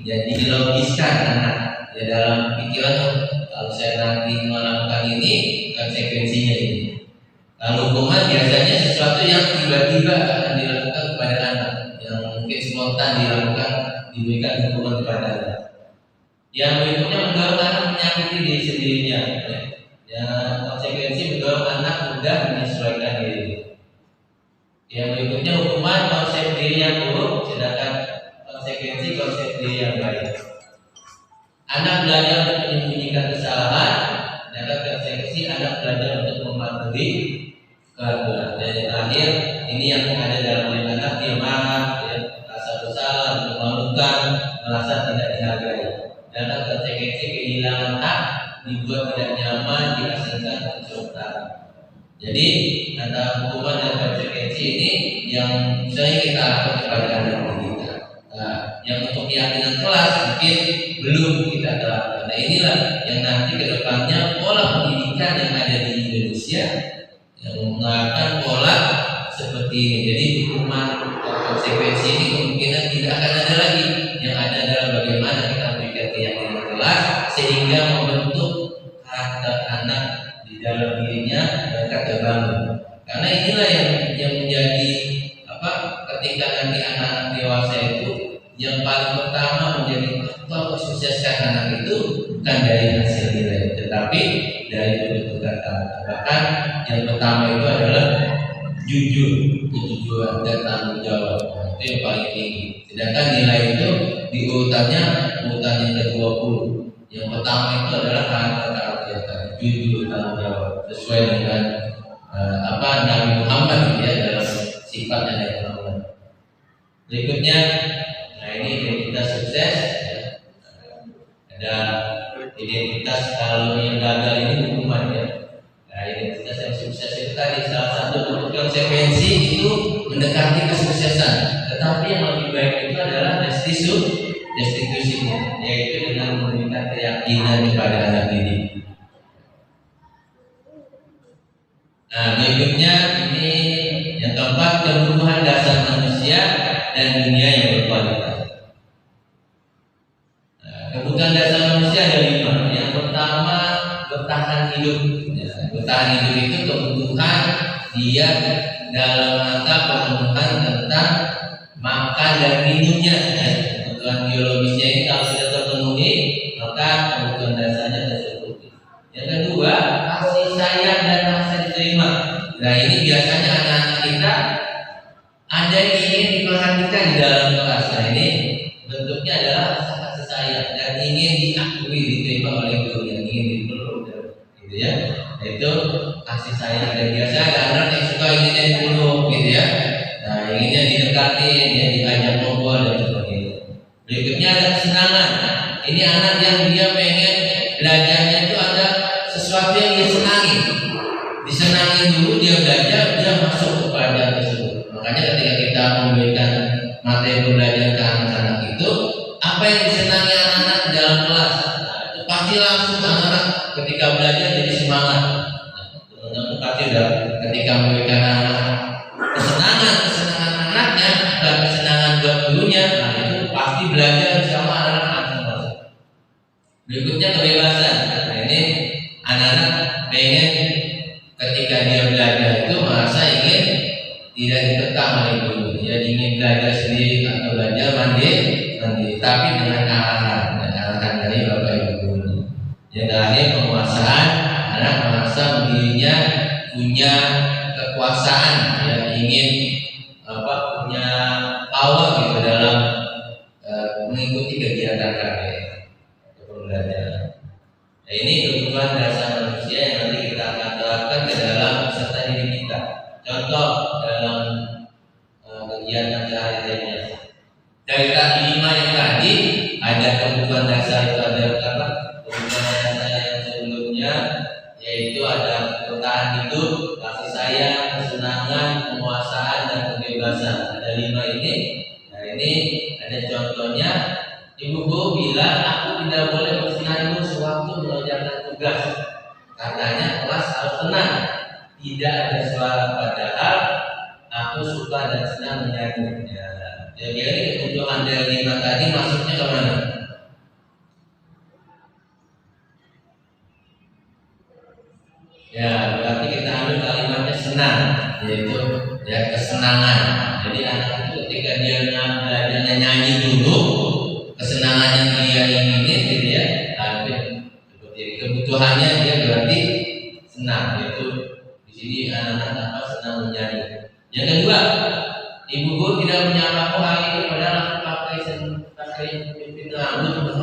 Speaker 4: jadi dilogiskan anak, ya, dalam pikiran, kalau saya nanti melakukan ini, konsekuensinya ini. Kalau hukuman biasanya sesuatu yang tiba-tiba akan dilakukan kepada anak, yang mungkin spontan dilakukan, diberikan hukuman kepada anak. Yang berikutnya mendorong anak menyakiti diri sendirinya, ya. Yang konsekuensi mendorong anak mudah menyesuaikan diri. Yang berikutnya hukuman konsep diri yang buruk, sedangkan konsekuensi konsep diri yang baik. Anak belajar untuk menyembunyikan kesalahan, sedangkan konsekuensi anak belajar untuk mematuhi keadilan. Dan yang terakhir, ini yang ada dalam diri anak, dia marah, ya, rasa bersalah, memalukan, merasa tidak dihargai. Dan konsekuensi kehilangan hak, dibuat tidak nyaman, diasingkan kesulitan. Jadi antara hukuman dan konsekuensi ini yang sering kita lakukan kepada anak kita. Nah, yang untuk keyakinan kelas mungkin belum kita terapkan. Nah, inilah yang nanti kedepannya pola pendidikan yang ada di Indonesia yang menerapkan pola seperti ini. Jadi hukuman dan konsekuensi ini kemungkinan tidak akan ada lagi. Yang ada adalah bagaimana kita memberikan keyakinan kelas sehingga membentuk karakter anak di dalam dirinya mereka terbangun. Karena inilah yang menjadi ketika nanti anak-anak dewasa itu yang paling pertama menjadi faktor kesuksesan anak itu bukan dari hasil nilai, tetapi dari pembentukan karakter. Bahkan yang pertama itu adalah jujur, kejujuran dan tanggung jawab. Nah, itu yang paling tinggi. Sedangkan nilai itu di urutan yang ke-20. Yang pertama itu adalah karakter, jujur, tanggung jawab, sesuai dengan Nabi Muhammad, ya, dalam sifatnya Nabi Muhammad. Berikutnya, nah ini kita sukses, ya. Ada identitas kalau yang gagal ini hukuman ya. Nah, identitas yang sukses itu tadi salah satu bentuk konsekuensi itu mendekati kesuksesan. Tetapi yang lebih baik itu adalah restitusinya, yaitu dengan memberikan keyakinan kepada anak didik. Nah, berikutnya ini yang keempat, kebutuhan dasar manusia dan dunia yang berkualitas. Kebutuhan dasar manusia ada 5. Yang pertama, bertahan hidup. Ya, bertahan hidup itu kebutuhan dia dalam rangka pemenuhan tentang makan dan minumnya. Ya, kebutuhan biologisnya ini kalau sudah terpenuhi, maka kebutuhan dasarnya tercukupi. Yang kedua, kasih sayang dan rasa diterima. Nah, ini biasanya anak-anak kita ada yang ingin diperhatikan di dalam kelas. Nah, ini bentuknya adalah rasa kasih sayang dan ingin diakui, diterima oleh gurunya, ingin dipeluk, gitu ya. Itu kasih sayang. Dan biasa ada anak yang suka inginnya dipeluk, gitu ya. Nah, inginnya didekatin, ya, diajak ngobrol dan sebagainya. Berikutnya ada kesenangan. Ini anak yang dia pengen belajarnya itu ada sesuatu yang dia senangi. Disenangi dulu dia belajar, dia masuk ke pelajaran tersebut. Makanya ketika kita memberikan materi pembelajaran ke anak-anak itu, apa yang disenangi anak-anak di dalam kelas, nah, itu pasti langsung anak-anak ketika belajar jadi semangat. Teman-teman pasti udah ketika memberikan anak kesenangan anaknya dan kesenangan buat gurunya, nah itu pasti belajar bersama anak-anak. Berikutnya kebebasan. Nah, ini anak-anak pengen ketika dia belajar itu merasa ingin tidak dikekang oleh guru. Dia ingin belajar sendiri atau belajar mandiri, tapi dengan arahan dari bapak ibu guru. Yang terakhir, penguasaan. Anak merasa dirinya punya kekuasaan, ya, ingin punya power gitu dalam mengikuti kegiatan KKN atau pembelajaran. Nah, ini kebutuhan dasar manusia yang nanti kita akan terapkan ke dalam peserta didik kita. Contoh dalam kegiatan sehari-harinya. Dari 5 yang tadi ada kebutuhan dasar itu ada apa? Kebutuhan dasar yang sebelumnya yaitu ada bertahan hidup, kasih sayang, kesenangan, penguasaan dan kebebasan. Ada 5 ini. Nah, ini ada contohnya. Ibu guru bilang aku tidak boleh bersinggung sewaktu mengerjakan tugas. Katanya kelas harus tenang, tidak ada suara, padahal aku suka dan senang menyanyi. Ya, jadi kebutuhan dari 5 tadi masuknya ke mana? Ya, berarti kita ambil kalimatnya senang, yaitu ya kesenangan. Jadi anak itu ketika dia belajarnya nyanyi dulu, kesenangan yang dia ingini, gitu ya. Seperti kebutuhannya dia berarti senang, yaitu di sini anak-anak senang menyanyi. Yang kedua, ibu guru tidak menyapa aku hari ini padahal aku pakai pimpin rambut.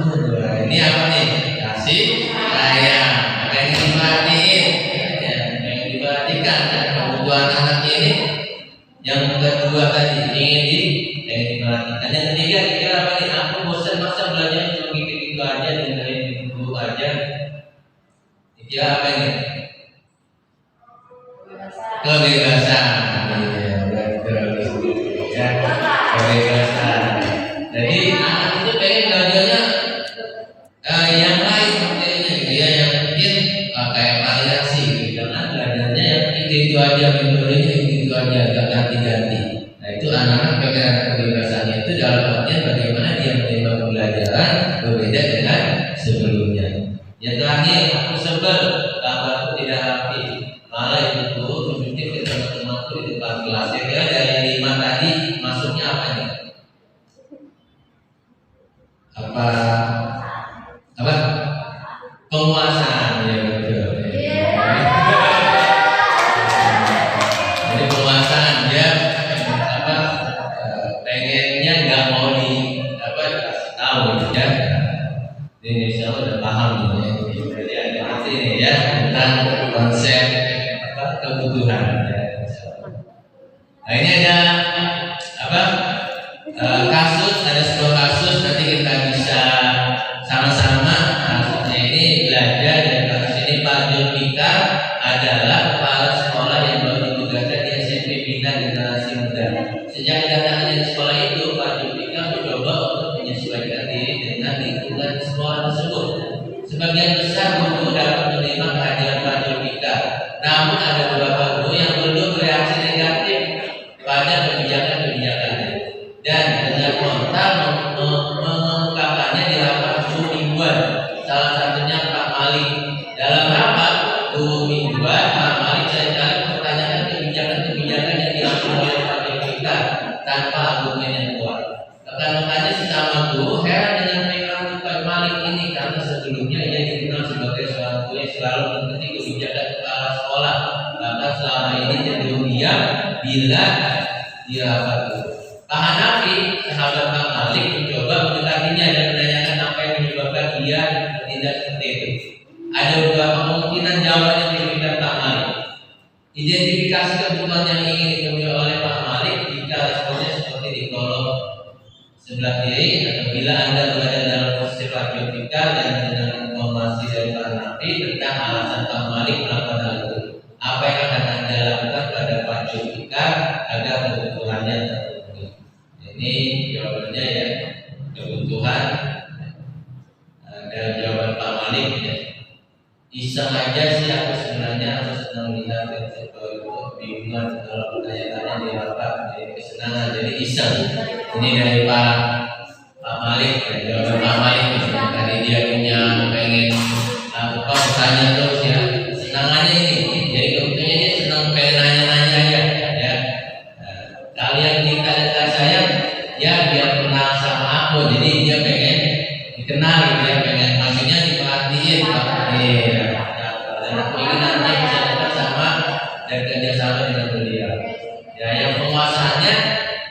Speaker 4: Ini apa nih? Kasih sayang. Apa yang diperhatiin? Yang diperhatikan kebutuhan anak ini. Yang kedua tadi ingin diperhatikan. Yang ketiga kira apa nih? Aku bosan masa belajar cuma gitu aja dengerin guru aja. Kira apa ini? Kebebasan. Kebebasan. Jadi anak itu pengen belajarnya yang lain materinya gitu ya, yang mungkin kayak variasi gitu. Jangan belajarnya yang itu aja, metodenya itu aja, gak ganti-ganti. Nah, itu anak-anak pengen ada kebebasannya itu dalam artian bagaimana dia menerima pembelajaran berbeda dengan sebelumnya. Yang terakhir, aku sebel gambarku tidak rapi, malah ibu guru tunjukin ke teman-temanku di depan kelas. Kira dari 5 tadi masuknya apa nih? Apa? Penguasaan, ya betul. Jadi penguasaan dia pengennya nggak mau dikasih tahu ya. Ini insya Allah udah paham ya. Jadi ada nanti nih ya tentang konsep kebutuhan ya. Nah, ini ada kasus, ada sebuah kasus nanti kita sebagian besar guru dapat menerima kehadiran Pak Julfika. Namun ada beberapa guru yang belum bereaksi negatif pada kebijakan-kebijakannya dan dengan frontal mengungkapkannya di rapat guru mingguan. Salah satunya Pak Malik. Dalam rapat guru mingguan, Pak Malik seringkali mempertanyakan kebijakan-kebijakan yang diambil oleh Pak Julfika tanpa argumen yang kuat. Rekan-rekannya sesama guru heran dengan perilaku Pak Malik ini karena sebelumnya ia dikenal sebagai seorang guru yang selalu mengkritik kebijakan kepala sekolah. Bahkan selama ini cenderung diam bila di rapat guru. Pak Hanafi, sahabat Pak Malik, mencoba mendekatinya dan menanyakan apa yang menyebabkan dia bertindak seperti itu. Ada beberapa kemungkinan jawaban yang diberikan Pak Malik. Identifikasi kebutuhan yang ingin dipenuhi oleh Pak Malik jika responnya seperti di kolom sebelah kiri. Bila Anda berada dalam posisi Pak Julfika dan dengan informasi dari Pak Hanafi tentang alasan Pak Malik melakukan hal itu, apa yang akan Anda lakukan pada Pak Julfika agar kebutuhannya terpenuhi? Ini jawabannya ya, kebutuhan dalam jawaban Pak Malik ya. Iseng aja sih aku sebenarnya, aku senang lihat itu bingungan kalau pertanyaannya di rapat, jadi kesenangan, jadi iseng. Ini dari Pak Malik, ya, jawaban Pak Malik misalnya. Tadi dia punya pengen bertanya terus ya, senangannya ini, jadi kebetulannya dia senang pengen nanya-nanya aja ya. Kalian kita dekat saya ya biar kenal sama aku, jadi dia pengen dikenal gitu ya, pengen maksudnya diperhatiin Pak. Dan aku ingin nanti bisa dekat sama dan kerjasama dengan beliau. Ya, yang penguasanya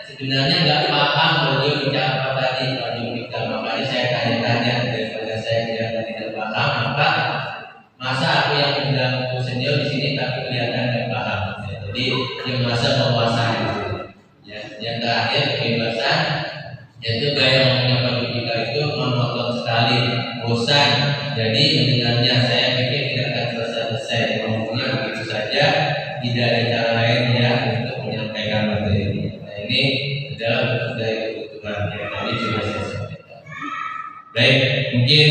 Speaker 4: sebenarnya nggak paham beliau bicara apa tadi Pak Julfika, makanya saya tanya-tanya daripada saya tidak paham. Maka masa aku yang bilang senior di sini tapi kelihatan nggak paham. Ya, jadi dia merasa menguasai. Ya, yang terakhir kebebasan, yaitu gaya ngomongnya Pak Julfika itu monoton sekali, bosan. Jadi mendengarnya saya pikir tidak akan selesai ngomongnya begitu saja, tidak ada cara lain ya untuk menyampaikan materi ini. Nah, ini adalah bentuk dari kebutuhan yang tadi sudah saya sampaikan. Baik, mungkin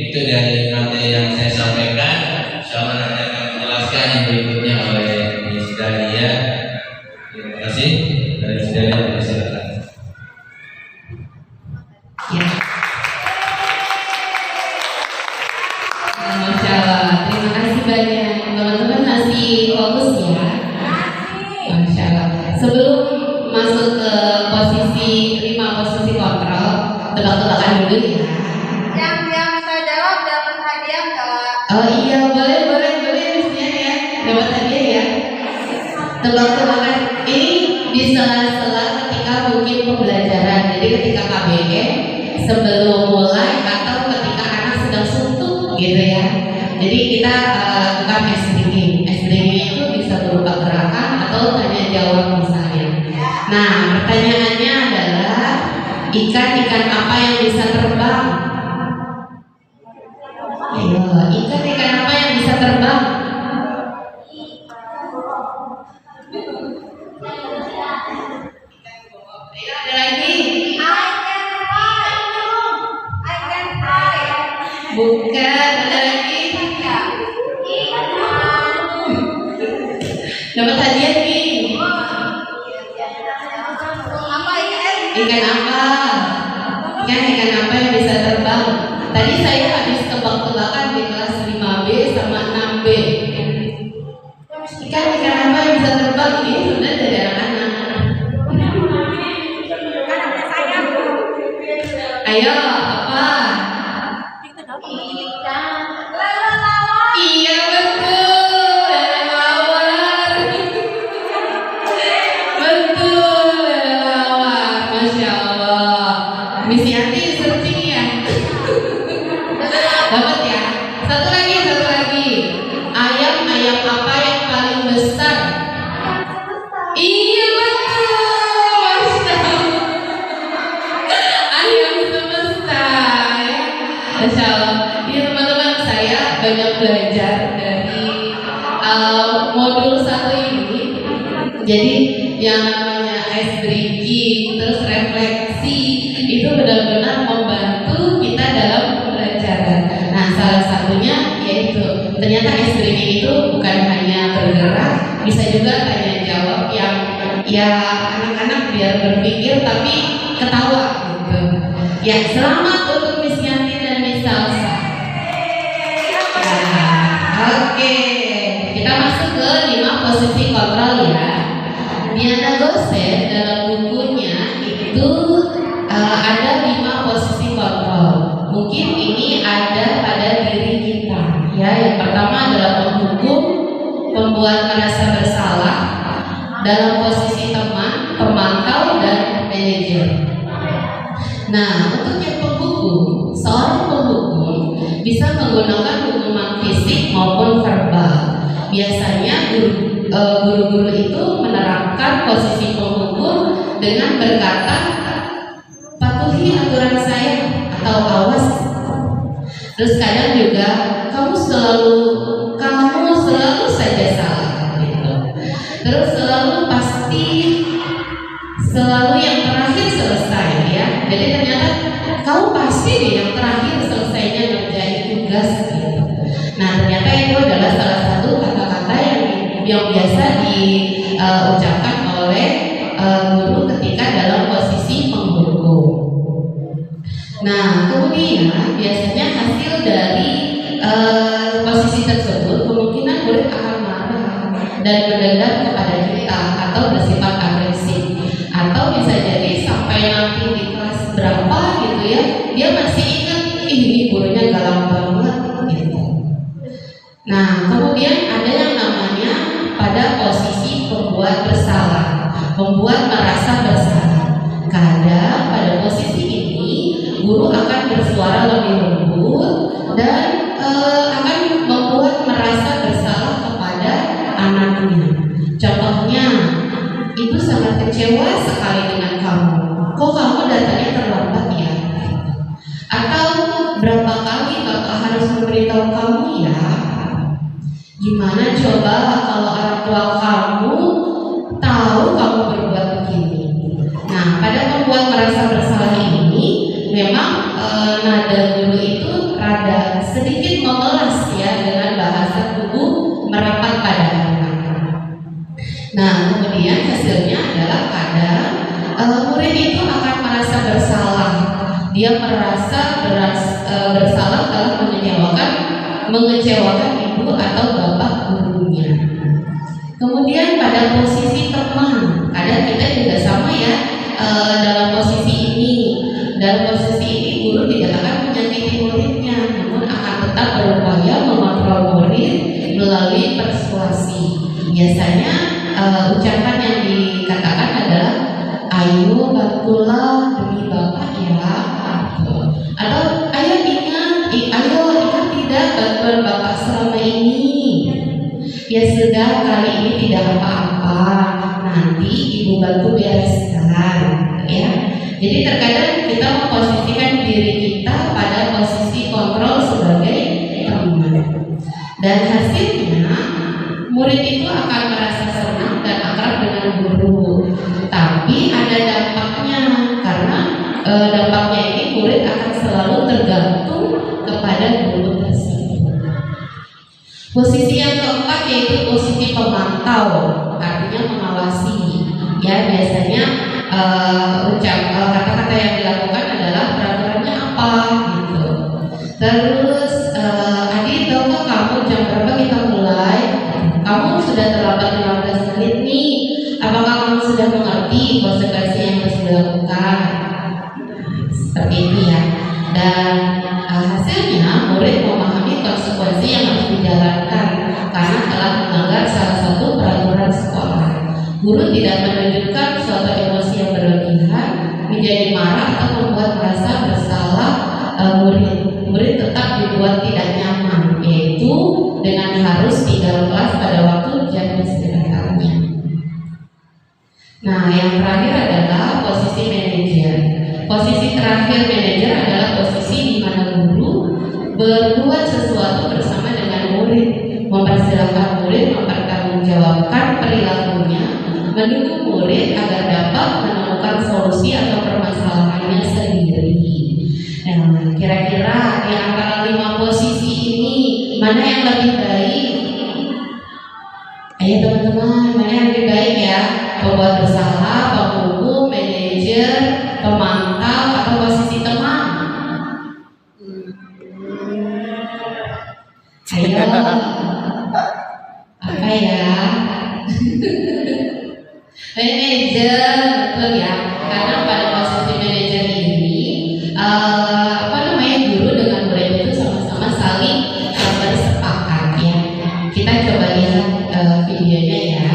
Speaker 4: itu dari materi yang saya sampaikan. Insyaallah nanti akan menjelaskan yang berikutnya oleh Miss Dahlia. Terima kasih. Dari Miss Dahlia, silakan.
Speaker 3: Ya. Masya Allah, terima kasih banyak teman-teman, masih fokus ya. Masya Allah. Sebelum masuk ke posisi 5 posisi kontrol, tebak-tebakan dulu ya.
Speaker 2: Yang bisa jawab dapat hadiah nggak?
Speaker 3: Oh iya, boleh misalnya ya, dapat hadiah ya. Tebak-tebakan ini di sela-sela ketika mungkin pembelajaran. Jadi ketika KBM sebelum mulai atau ketika anak sedang suntuk gitu ya. Jadi kita lakukan SBG. SBG itu bisa berupa gerakan atau tanya jawab misalnya. Nah, pertanyaannya adalah ikan apa yang bisa terbang? Ayo, ikan apa yang bisa terbang? Ayo, ada lagi? Bukan, ada lagi? Dapat hadiah nih. Ikan apa? Ikan apa yang bisa terbang? Tadi saya habis tebak-tebakan di kelas 5B sama 6B. Ikan apa yang bisa terbang? Ini sudah dari anak-anak. Ayo, apa? Iya betul, lelawar. Betul, lelawar. Masya Allah. Miss Yanti searching ya. Dapat ya. Satu lagi. Ayam apa yang paling besar? Iya betul, Masya Allah. Ayam semesta ya. Masya Allah. Ini teman-teman, saya banyak belajar dari modul 1 ini. Jadi yang namanya ice breaking, terus refleksi, itu benar-benar membantu kita dalam pembelajaran. Nah, salah satu ya anak-anak biar berpikir tapi ketawa gitu. Ya, selamat untuk Miss Yanti dan Miss Salsa. Oke, kita masuk ke 5 posisi kontrol ya. Diana Gosen dalam bukunya itu ada 5 posisi kontrol. Mungkin ini ada pada diri kita. Ya, yang pertama adalah penghukum, pembuat merasa bersalah, dalam posisi teman, pemantau, dan manajer. Nah, untuk yang penghukum, seorang penghukum bisa menggunakan hukuman fisik maupun verbal. Biasanya guru-guru itu menerapkan posisi penghukum dengan berkata, patuhi aturan saya atau awas. Terus kadang juga kamu selalu saja salah gitu. Terus selalu yang terakhir selesai ya. Jadi ternyata kamu pasti nih yang terakhir selesainya ngerjain tugas gitu. Nah, ternyata itu adalah salah satu kata-kata yang biasa diucapkan oleh guru ketika dalam posisi penghukum. Nah, kemudian biasanya hasil dari posisi tersebut kemungkinan murid akan marah dan mendendam kepada kita atau bersifat agresif, atau bisa jadi sampai nanti di kelas berapa gitu ya, dia masih ingat ini gurunya galak banget gitu. Nah, kemudian ada yang namanya pada posisi pembuat bersalah, membuat merasa bersalah. Kadang pada posisi ini guru akan bersuara lebih lembut dan akan membuat merasa bersalah kepada anaknya. Contohnya, ibu sangat kecewa sekali dengan kamu. Kok kamu datangnya terlambat ya? Atau berapa kali bapak harus memberitahu kamu ya? Gimana coba kalau orang tua kamu tahu kamu berbuat begini? Nah, pada membuat merasa bersalah ini memang nada guru itu rada sedikit memelas ya, dengan bahasa tubuh merapat pada anak. Nah, kemudian hasilnya adalah kadang murid itu akan merasa bersalah. Dia merasa bersalah kalau mengecewakan ibu atau bapak gurunya. Kemudian pada posisi teman, kadang kita juga sama ya, dalam posisi ini. Dalam posisi ini guru tidak akan menyakiti muridnya, namun akan tetap berupaya mengontrol murid melalui persuasi. Biasanya ucapan yang dikatakan adalah, ayo bantulah demi bapak ya, atau ayo ingat tidak bantuan bapak selama ini. Ya sudah, kali ini tidak apa-apa, nanti ibu bantu bereskan ya. Jadi terkadang kita memposisikan diri kita pada posisi kontrol sebagai teman, dan hasilnya murid itu akan merasa senang dan akrab dengan guru. Tapi ada dampaknya, karena dampaknya ini murid akan selalu tergantung kepada guru tersebut. Posisi yang keempat yaitu posisi pemantau, artinya mengawasi. Ya, biasanya kata-kata yang dilakukan adalah peraturannya apa gitu. Terus adik, tahukah kamu jam berapa kita mulai? Kamu sudah terlambat 15 menit nih. Apakah kamu sudah mengerti konsekuensi yang harus dilakukan? Seperti itu ya. Dan hasilnya murid memahami konsekuensi yang harus dijalankan karena telah melanggar salah satu peraturan sekolah. Guru tidak menunjukkan suatu emosi yang berlebihan, menjadi marah atau membuat merasa bersalah murid tetap dibuat tidak nyaman, yaitu dengan harus tinggal kelas pada waktu jam istirahatnya. Nah, yang terakhir adalah posisi manajer. Posisi terakhir manajer adalah posisi di mana guru berbuat sesuatu bersama dengan murid, mempersilahkan murid mempertanggungjawabkan perilakunya, mendukung murid agar dapat menemukan solusi atau permasalahannya sendiri. Nah, kira-kira di antara 5 posisi ini mana yang lebih baik? Ayo teman-teman, mana yang lebih baik ya? Pembuat bersalah Apa ya? Manajer, betul ya. Karena pada posisi manajer ini, guru dengan murid itu sama-sama saling bersepakat ya. Kita coba lihat videonya ya.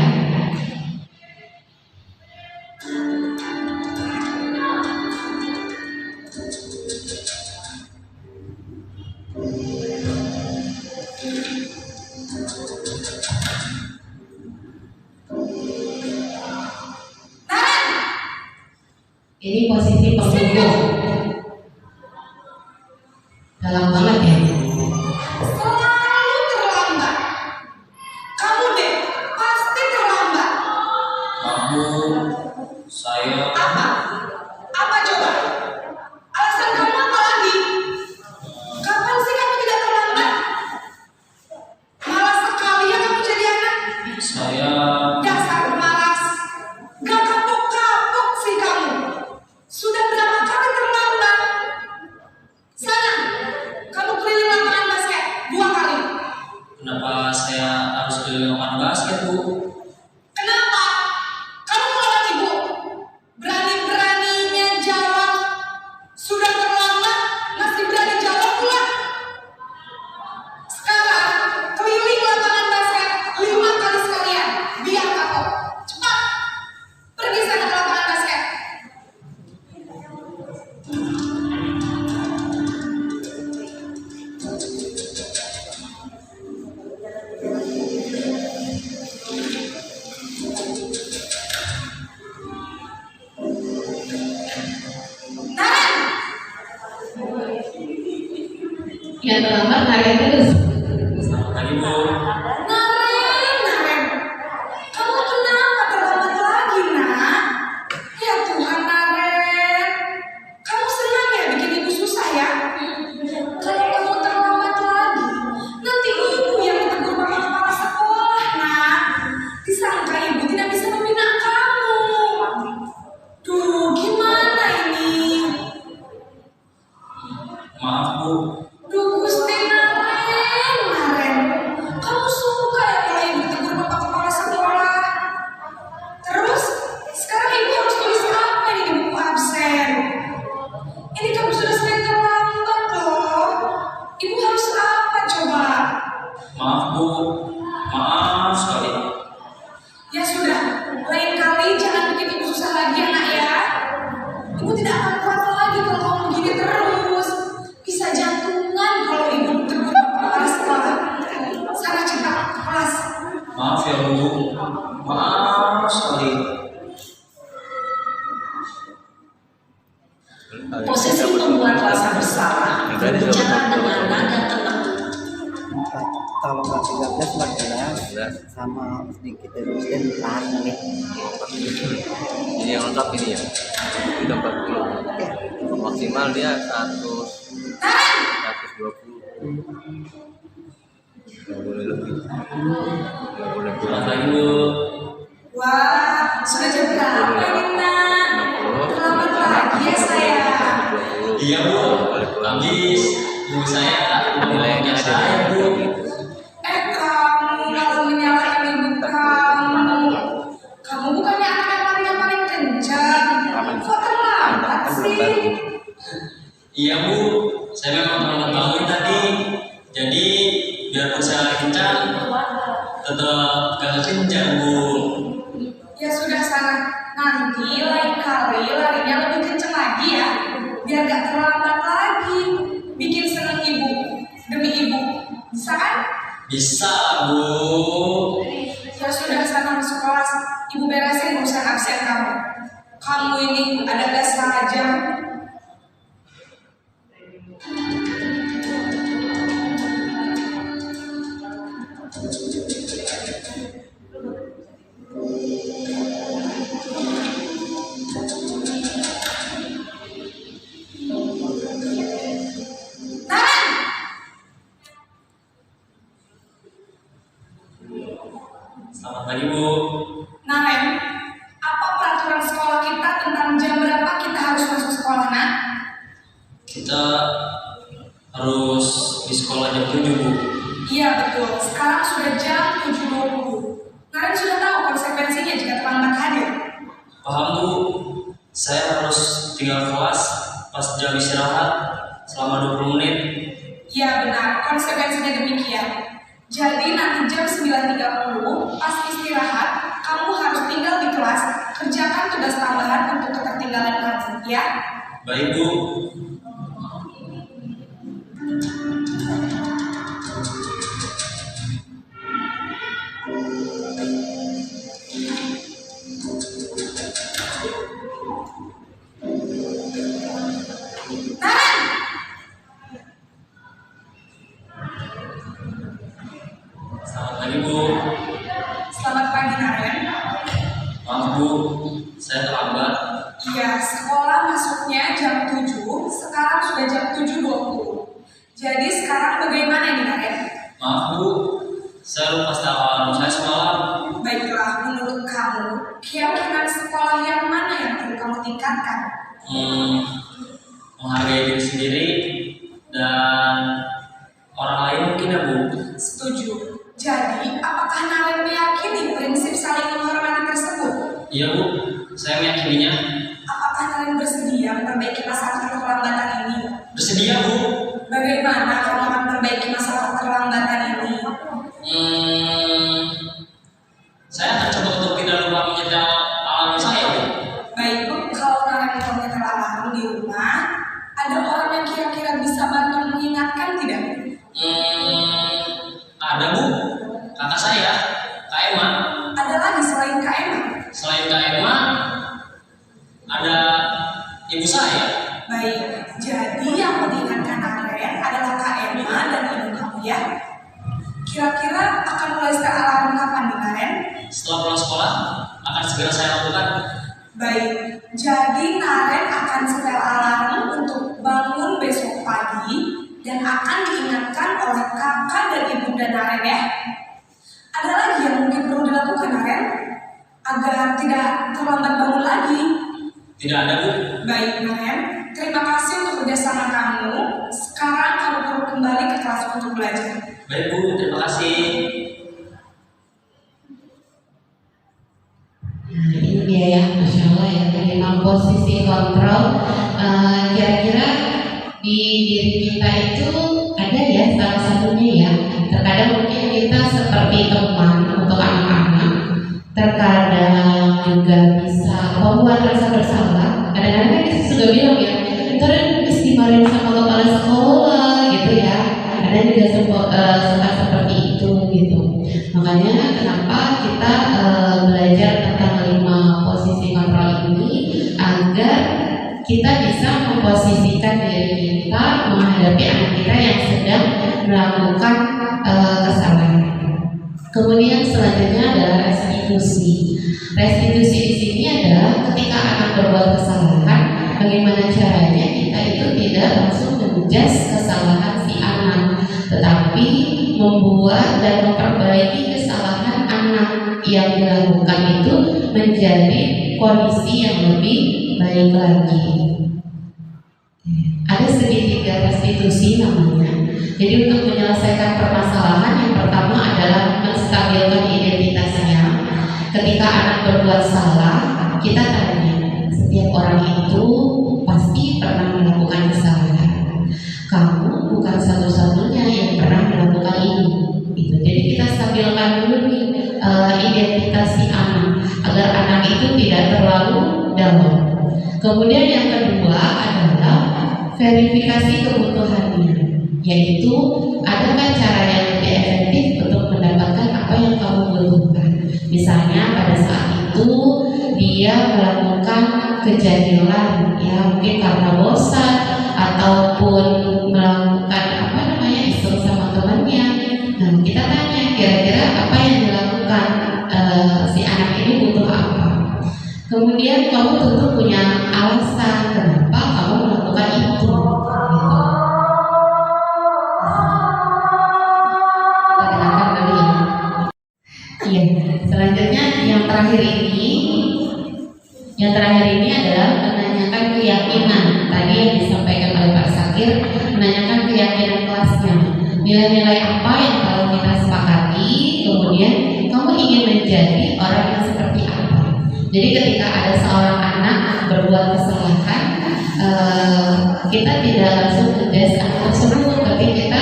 Speaker 3: Ini posisi pembunuh. Dalam banget ya.
Speaker 1: Selalu terlambat. Kamu deh pasti terlambat.
Speaker 5: Aku, saya
Speaker 1: Apa? Apa coba? Alasan kamu apa lagi? Kapan sih kamu tidak terlambat? Malas sekali ya kamu jadi anak.
Speaker 5: saya
Speaker 1: Dasar malas. Gak kapok-kapok sih kamu. Sudah berapa kali terlambat? Sana, kamu keliling lapangan basket 2 kali.
Speaker 5: kenapa saya harus keliling lapangan basket, Bu?
Speaker 1: Kenapa? Kamu melawan ibu. Berani-beraninya jawab. Sudah terlambat, masih berani jawab pula. Sekarang, keliling lapangan basket 5 kali sekalian. Biar kapok. Cepat. Pergi sana ke lapangan basket. Naren!
Speaker 3: Yang terlambat hari terus.
Speaker 5: Selamat pagi, Bu.
Speaker 1: Naren, kamu kenapa terlambat lagi, nak? Ya Tuhan, Naren, kamu senang ya bikin ibu susah ya? Kalau kamu terlambat lagi, nanti ibu yang ditegur sama kepala sekolah, nak. Disangka ibu tidak bisa membina kamu. Duh, gimana ini?
Speaker 5: Maaf, Bu.
Speaker 1: Duh, Gusti Naren, kamu suka ya kalau ibu ditegur bapak kepala sekolah? Terus, sekarang ibu harus tulis apa ini di buku absen? Ini kamu sudah sering terlambat loh. Ibu harus apa coba?
Speaker 5: Maaf, Bu. Maaf sekali.
Speaker 1: Ya sudah, lain kali jangan bikin ibu susah lagi anak ya. Ibu tidak akan kuat lagi kalau kamu begini terus. Bisa jantungan kalau ibu ditegur bapak kepala sekolah. Sana cepat ke kelas.
Speaker 5: Maaf ya, Bu. Maaf sekali.
Speaker 1: Posisi membuat rasa bersalah, berbicara dengan nada tenang.
Speaker 6: Kalau nggak 13, 14 sama sedikit terusin tahan nih.
Speaker 7: Ini yang lengkap ini ya, udah 40 maksimal dia 120, nggak boleh lebih, nggak boleh
Speaker 5: Selamat
Speaker 7: kurang.
Speaker 5: pagi, Bu.
Speaker 1: Wah, sudah jam berapa ini nak? Terlambat lagi ya saya.
Speaker 5: Iya, Bu. Habis ibu saya
Speaker 7: Nilainya ada
Speaker 5: saya, Bu.
Speaker 1: Kamu kalau menyalahkan ibu kamu. Kamu bukannya anak yang paling kencang. Kok terlambat sih?
Speaker 5: Iya, Bu. Saya memang terlambat bangun tadi. Jadi biarpun saya kencang, tetap gak kencang, Bu.
Speaker 1: Ya sudah sana. Nanti lain kali larinya lebih kencang lagi ya. Biar gak terlambat lagi. Bikin seneng ibu demi ibu. Bisa kan?
Speaker 5: Bisa, Bu.
Speaker 1: Ya sudah sana masuk kelas. Ibu beresin urusan absen kamu. Kamu ini ada saja.
Speaker 5: Selamat pagi, Bu.
Speaker 1: Naren, apa peraturan sekolah kita tentang jam berapa kita harus masuk sekolah, nak?
Speaker 5: Kita harus di sekolah jam 7, Bu.
Speaker 8: Iya betul, sekarang sudah jam 7.20. Naren sudah tahu konsekuensinya jika terlambat hadir.
Speaker 5: Paham Bu, saya harus tinggal kelas pas jam istirahat selama 20 menit.
Speaker 8: Iya benar, konsekuensinya demikian. Jadi nanti jam 9.30 pas istirahat, kamu harus tinggal di kelas, kerjakan tugas tambahan untuk ketertinggalan kamu, ya?
Speaker 5: Baik Bu. Selamat pagi Bu.
Speaker 8: Selamat pagi Naren.
Speaker 5: Maaf Bu, saya terlambat.
Speaker 8: Iya, sekolah masuknya jam 7, sekarang sudah jam 7.20. Jadi sekarang bagaimana nih Naren?
Speaker 5: Maaf Bu, saya lupa alarm saya semalam.
Speaker 8: Baiklah, menurut kamu, keyakinan sekolah yang mana yang perlu kamu tingkatkan?
Speaker 5: Menghargai diri sendiri dan orang lain mungkin ya Bu.
Speaker 8: Setuju. Jadi, apakah Naren meyakini prinsip saling menghormati tersebut?
Speaker 5: Iya Bu, saya meyakininya.
Speaker 8: Apakah Naren bersedia memperbaiki masalah keterlambatan ini?
Speaker 5: Bersedia Bu.
Speaker 8: Bagaimana kamu akan memperbaiki masalah keterlambatan ini?
Speaker 5: Saya akan coba untuk tidak lupa menyetel alarm saya Bu.
Speaker 8: Baik Bu, kalau Naren mau menyetel alarm di rumah, ada orang yang kira-kira bisa bantu mengingatkan tidak?
Speaker 5: Ada Bu, kakak saya, Kak Emma.
Speaker 8: Ada lagi selain Kak Emma?
Speaker 5: Selain Kak Emma, ada ibu saya.
Speaker 8: Baik, jadi yang mengingatkan Naren adalah Kak Emma dan ibu kamu ya. Kira-kira akan mulai setel alarm kapan nih Naren?
Speaker 5: Setelah pulang sekolah, akan segera saya lakukan.
Speaker 8: Baik, jadi Naren akan setel alarm untuk bangun besok pagi dan akan diingatkan oleh kakak dan ibunda Naren ya. Ada lagi yang mungkin perlu dilakukan Naren agar tidak terlambat bangun lagi?
Speaker 5: Tidak ada Bu.
Speaker 8: Baik Naren, terima kasih untuk kerjasama kamu. Sekarang kamu perlu kembali ke kelas untuk belajar.
Speaker 5: Baik Bu, terima kasih.
Speaker 3: Nah, ini dia ya, Masya Allah ya, dari posisi kontrol. Kira-kira di diri kita itu ada ya salah satunya ya. Terkadang mungkin kita seperti teman untuk anak-anak, terkadang juga bisa membuat rasa bersalah. Kadang-kadang kita juga bilang ya, ntar harus dimarahin sama kepala sekolah gitu ya. Ada juga suka seperti itu gitu. Makanya kenapa kita belajar tentang 5 posisi kontrol ini agar kita bisa memposisikan diri kita menghadapi anak kita yang sedang melakukan kesalahan. Kemudian selanjutnya adalah restitusi. Restitusi di sini adalah ketika anak berbuat kesalahan, bagaimana caranya kita itu tidak langsung menjudge kesalahan si anak, tetapi membuat dan memperbaiki kesalahan anak yang dilakukan itu menjadi kondisi yang lebih baik lagi. Ada segitiga restitusi namanya. Jadi untuk menyelesaikan permasalahan yang pertama adalah menstabilkan identitasnya. Ketika anak berbuat salah, kita tanya, setiap orang itu pasti pernah melakukan kesalahan. Kamu bukan satu-satunya yang pernah melakukan ini. Gitu. Jadi kita stabilkan dulu nih identitas si anak agar anak itu tidak terlalu dalam. Kemudian yang kedua adalah verifikasi kebutuhannya, yaitu adakah cara yang lebih efektif untuk mendapatkan apa yang kamu butuhkan. Misalnya pada saat itu dia melakukan kejahilan, ya mungkin karena bosan ataupun melakukan iseng sama temannya. Nah kita tanya kira-kira apa yang dilakukan si anak ini butuh apa. Kemudian kamu tentu punya alasan kenapa kamu melakukan itu. Iya, selanjutnya yang terakhir ini adalah menanyakan keyakinan. Tadi yang disampaikan oleh Pak Sakir, menanyakan keyakinan kelasnya. Nilai-nilai apa yang kalau Jadi ketika ada seorang anak berbuat kesalahan, kita tidak langsung ngedes anak tersebut, tapi kita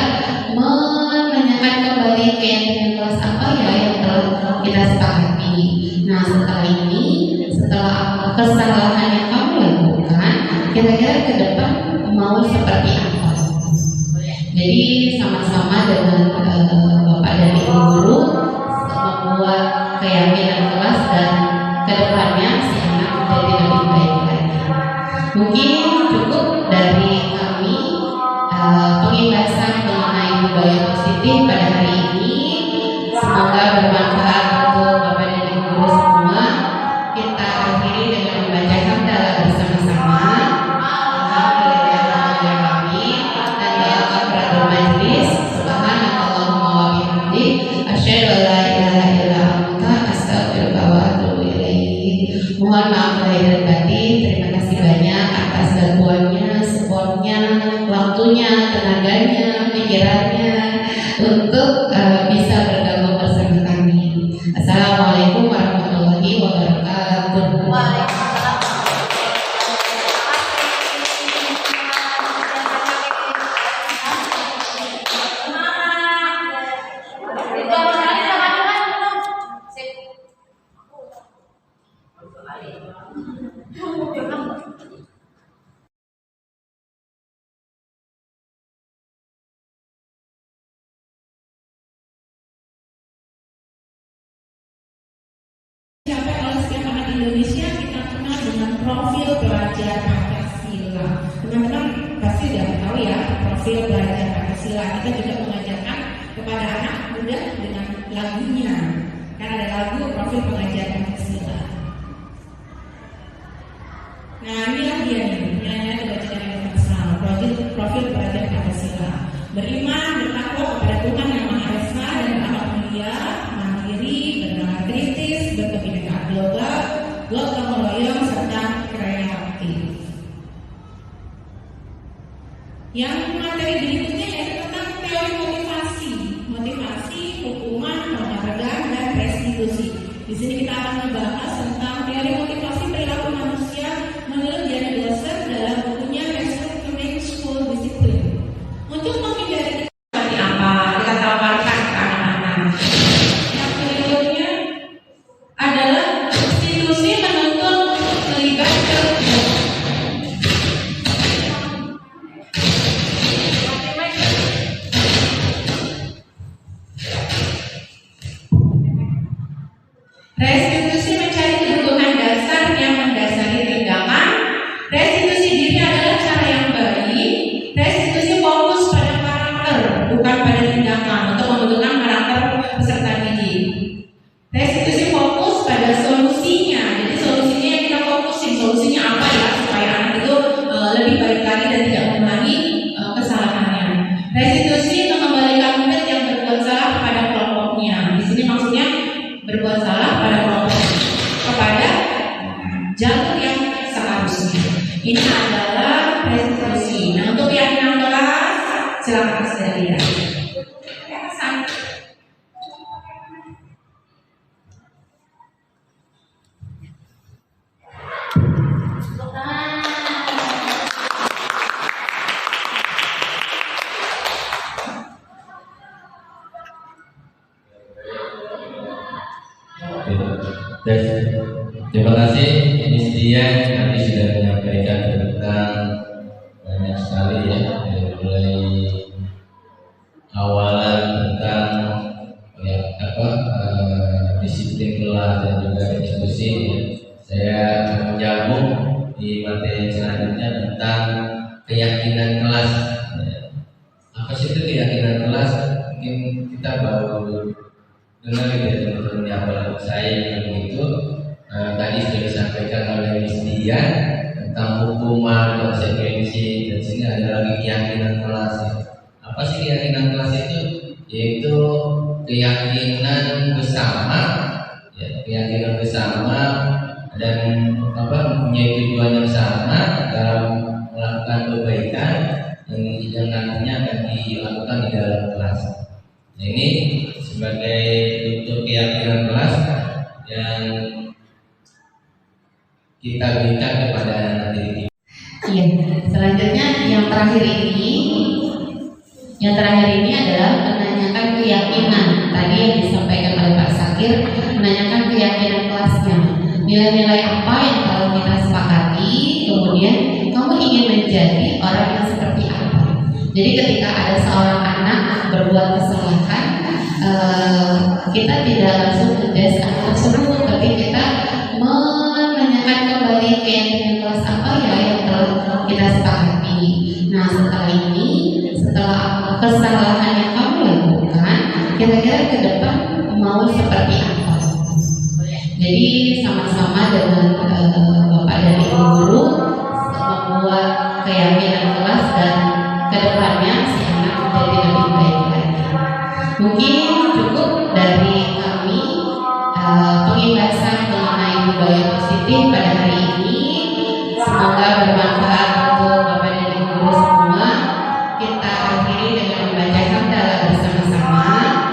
Speaker 3: menanyakan kembali keyakinan kelas apa ya yang telah kita sepakati. Nah setelah ini, setelah kesalahan yang kamu lakukan, kira-kira ke depan mau seperti apa? Jadi sama-sama dengan Bapak dan Ibu guru membuat keyakinan kelas dan kedepannya si anak menjadi lebih baik lagi. Mungkin cukup dari kami pengibasan mengenai budaya positif pada hari ini. Semoga bermanfaat untuk Bapak dan Ibu guru semua. Kita akhiri dengan membaca hamdalah bersama-sama. Alhamdulillahirobbilalamin. Dan ya kafaratul majlis. Subhanakallahumma wa bihamdik. Asyhadu an la ilaha illa anta astaghfiruka wa atubu ilaik. Mohon maaf lahir dan batin. Terima kasih banyak atas bantuannya, supportnya, waktunya, tenaganya, pikirannya untuk bisa bergabung bersama kami. Assalamualaikum warahmatullahi wabarakatuh. Dicapai oleh setiap anak Indonesia, kita kenal dengan profil pelajar Pancasila. Teman-teman pasti sudah tahu ya profil pelajar Pancasila. Kita juga mengajarkan kepada anak muda dengan lagunya. Karena ada lagu profil pelajar Pancasila. Nah inilah dia nih, nilai-nilai kebajikan yang universal. Profil pelajar Pancasila. Beriman, bertakwa kepada Tuhan yang Maha Esa dan berakhlak mulia, mandiri, bernalar kritis, berkebinekaan global, gotong royong serta kreatif. Yang materi berikutnya yaitu tentang teori motivasi, hukuman, penghargaan, dan restitusi. Di sini kita akan membahas tentang teori motivasi perilaku manusia menurut Diana Dawson dalam bukunya Research to Make School Discipline. Untuk menghindari seperti apa kita tawarkan ke anak-anak. Yang berikutnya adalah institusi menuntut untuk terlibat restitusi mencari kebutuhan dasar yang mendasari tindakan. Restitusi diri adalah cara yang baik. Restitusi fokus pada karakter, bukan pada tindakan, untuk membentukkan karakter peserta didik. Restitusi fokus pada solusinya. Jadi solusinya yang kita fokusin, solusinya apa ya supaya anak itu lebih baik lagi dan tidak mengulangi kesalahannya. Restitusi mengembalikan murid yang berbuat salah kepada kelompoknya. Di sini maksudnya berbuat salah pada kelompok kepada jalur yang seharusnya. Ini adalah restitusi. Nah untuk yang 16 silakan saya lihat.
Speaker 4: Terima kasih Miss Dian, nanti sudah menyampaikan tentang banyak sekali ya, dari mulai awalan tentang ya, disiplin kelas dan juga diskusi. Saya akan menyambung di materi selanjutnya tentang keyakinan kelas. Apa sih itu keyakinan kelas? Mungkin kita baru dengar dari teman-teman yang saya begitu. Tadi sudah disampaikan oleh Miss Dian tentang hukuman, konsekuensi, dan sini ada lagi keyakinan kelas. Apa sih keyakinan kelas itu? Yaitu keyakinan bersama, ya, keyakinan bersama dan mempunyai tujuan yang sama dalam melakukan kebaikan yang nantinya akan dilakukan di dalam kelas. Nah, ini sebagai bentuk keyakinan kelas yang kita berikan kepada anak didik.
Speaker 3: Iya, selanjutnya yang terakhir ini adalah menanyakan keyakinan. Tadi yang disampaikan oleh Pak Sakir, menanyakan keyakinan kelasnya. Nilai-nilai apa yang kalau kita sepakati, kemudian kamu ingin menjadi orang yang seperti apa. Jadi ketika ada seorang anak berbuat kesalahan, kita tidak langsung mendes anak tersebut, tapi kita menanyakan kembali keyakinan kelas apa ya yang telah kita sepakati. Nah setelah ini, setelah kesalahan yang kamu lakukan, kira-kira ke depan mau seperti apa? Jadi sama-sama dengan Bapak dan Ibu guru membuat keyakinan kelas dan kedepannya si anak menjadi lebih baik lagi. Mungkin cukup dari kami pengibasan mengenai budaya positif pada hari ini. Semoga bermanfaat untuk Bapak dan Ibu guru semua. Kita akhiri dengan membaca hamdalah bersama-sama.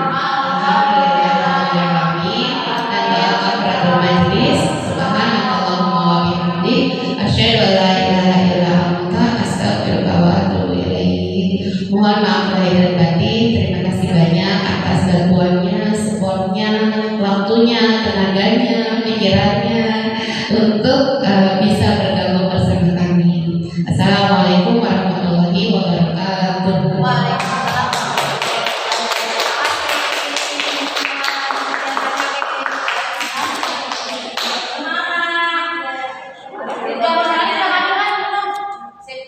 Speaker 3: Alhamdulillahirobbilalamin. Dan doa kafaratul majlis. Subhanallahumma wa bihamdih. Asyhadu an la ilaha illa anta astaghfiruka wa atubu ilaik. Mohon maaf lahir dan batin. Terima kasih banyak atas bantuannya, supportnya, waktunya, tenaganya, pikirannya untuk bisa bergabung bersama kami. Assalamualaikum warahmatullahi wabarakatuh.
Speaker 1: Sip.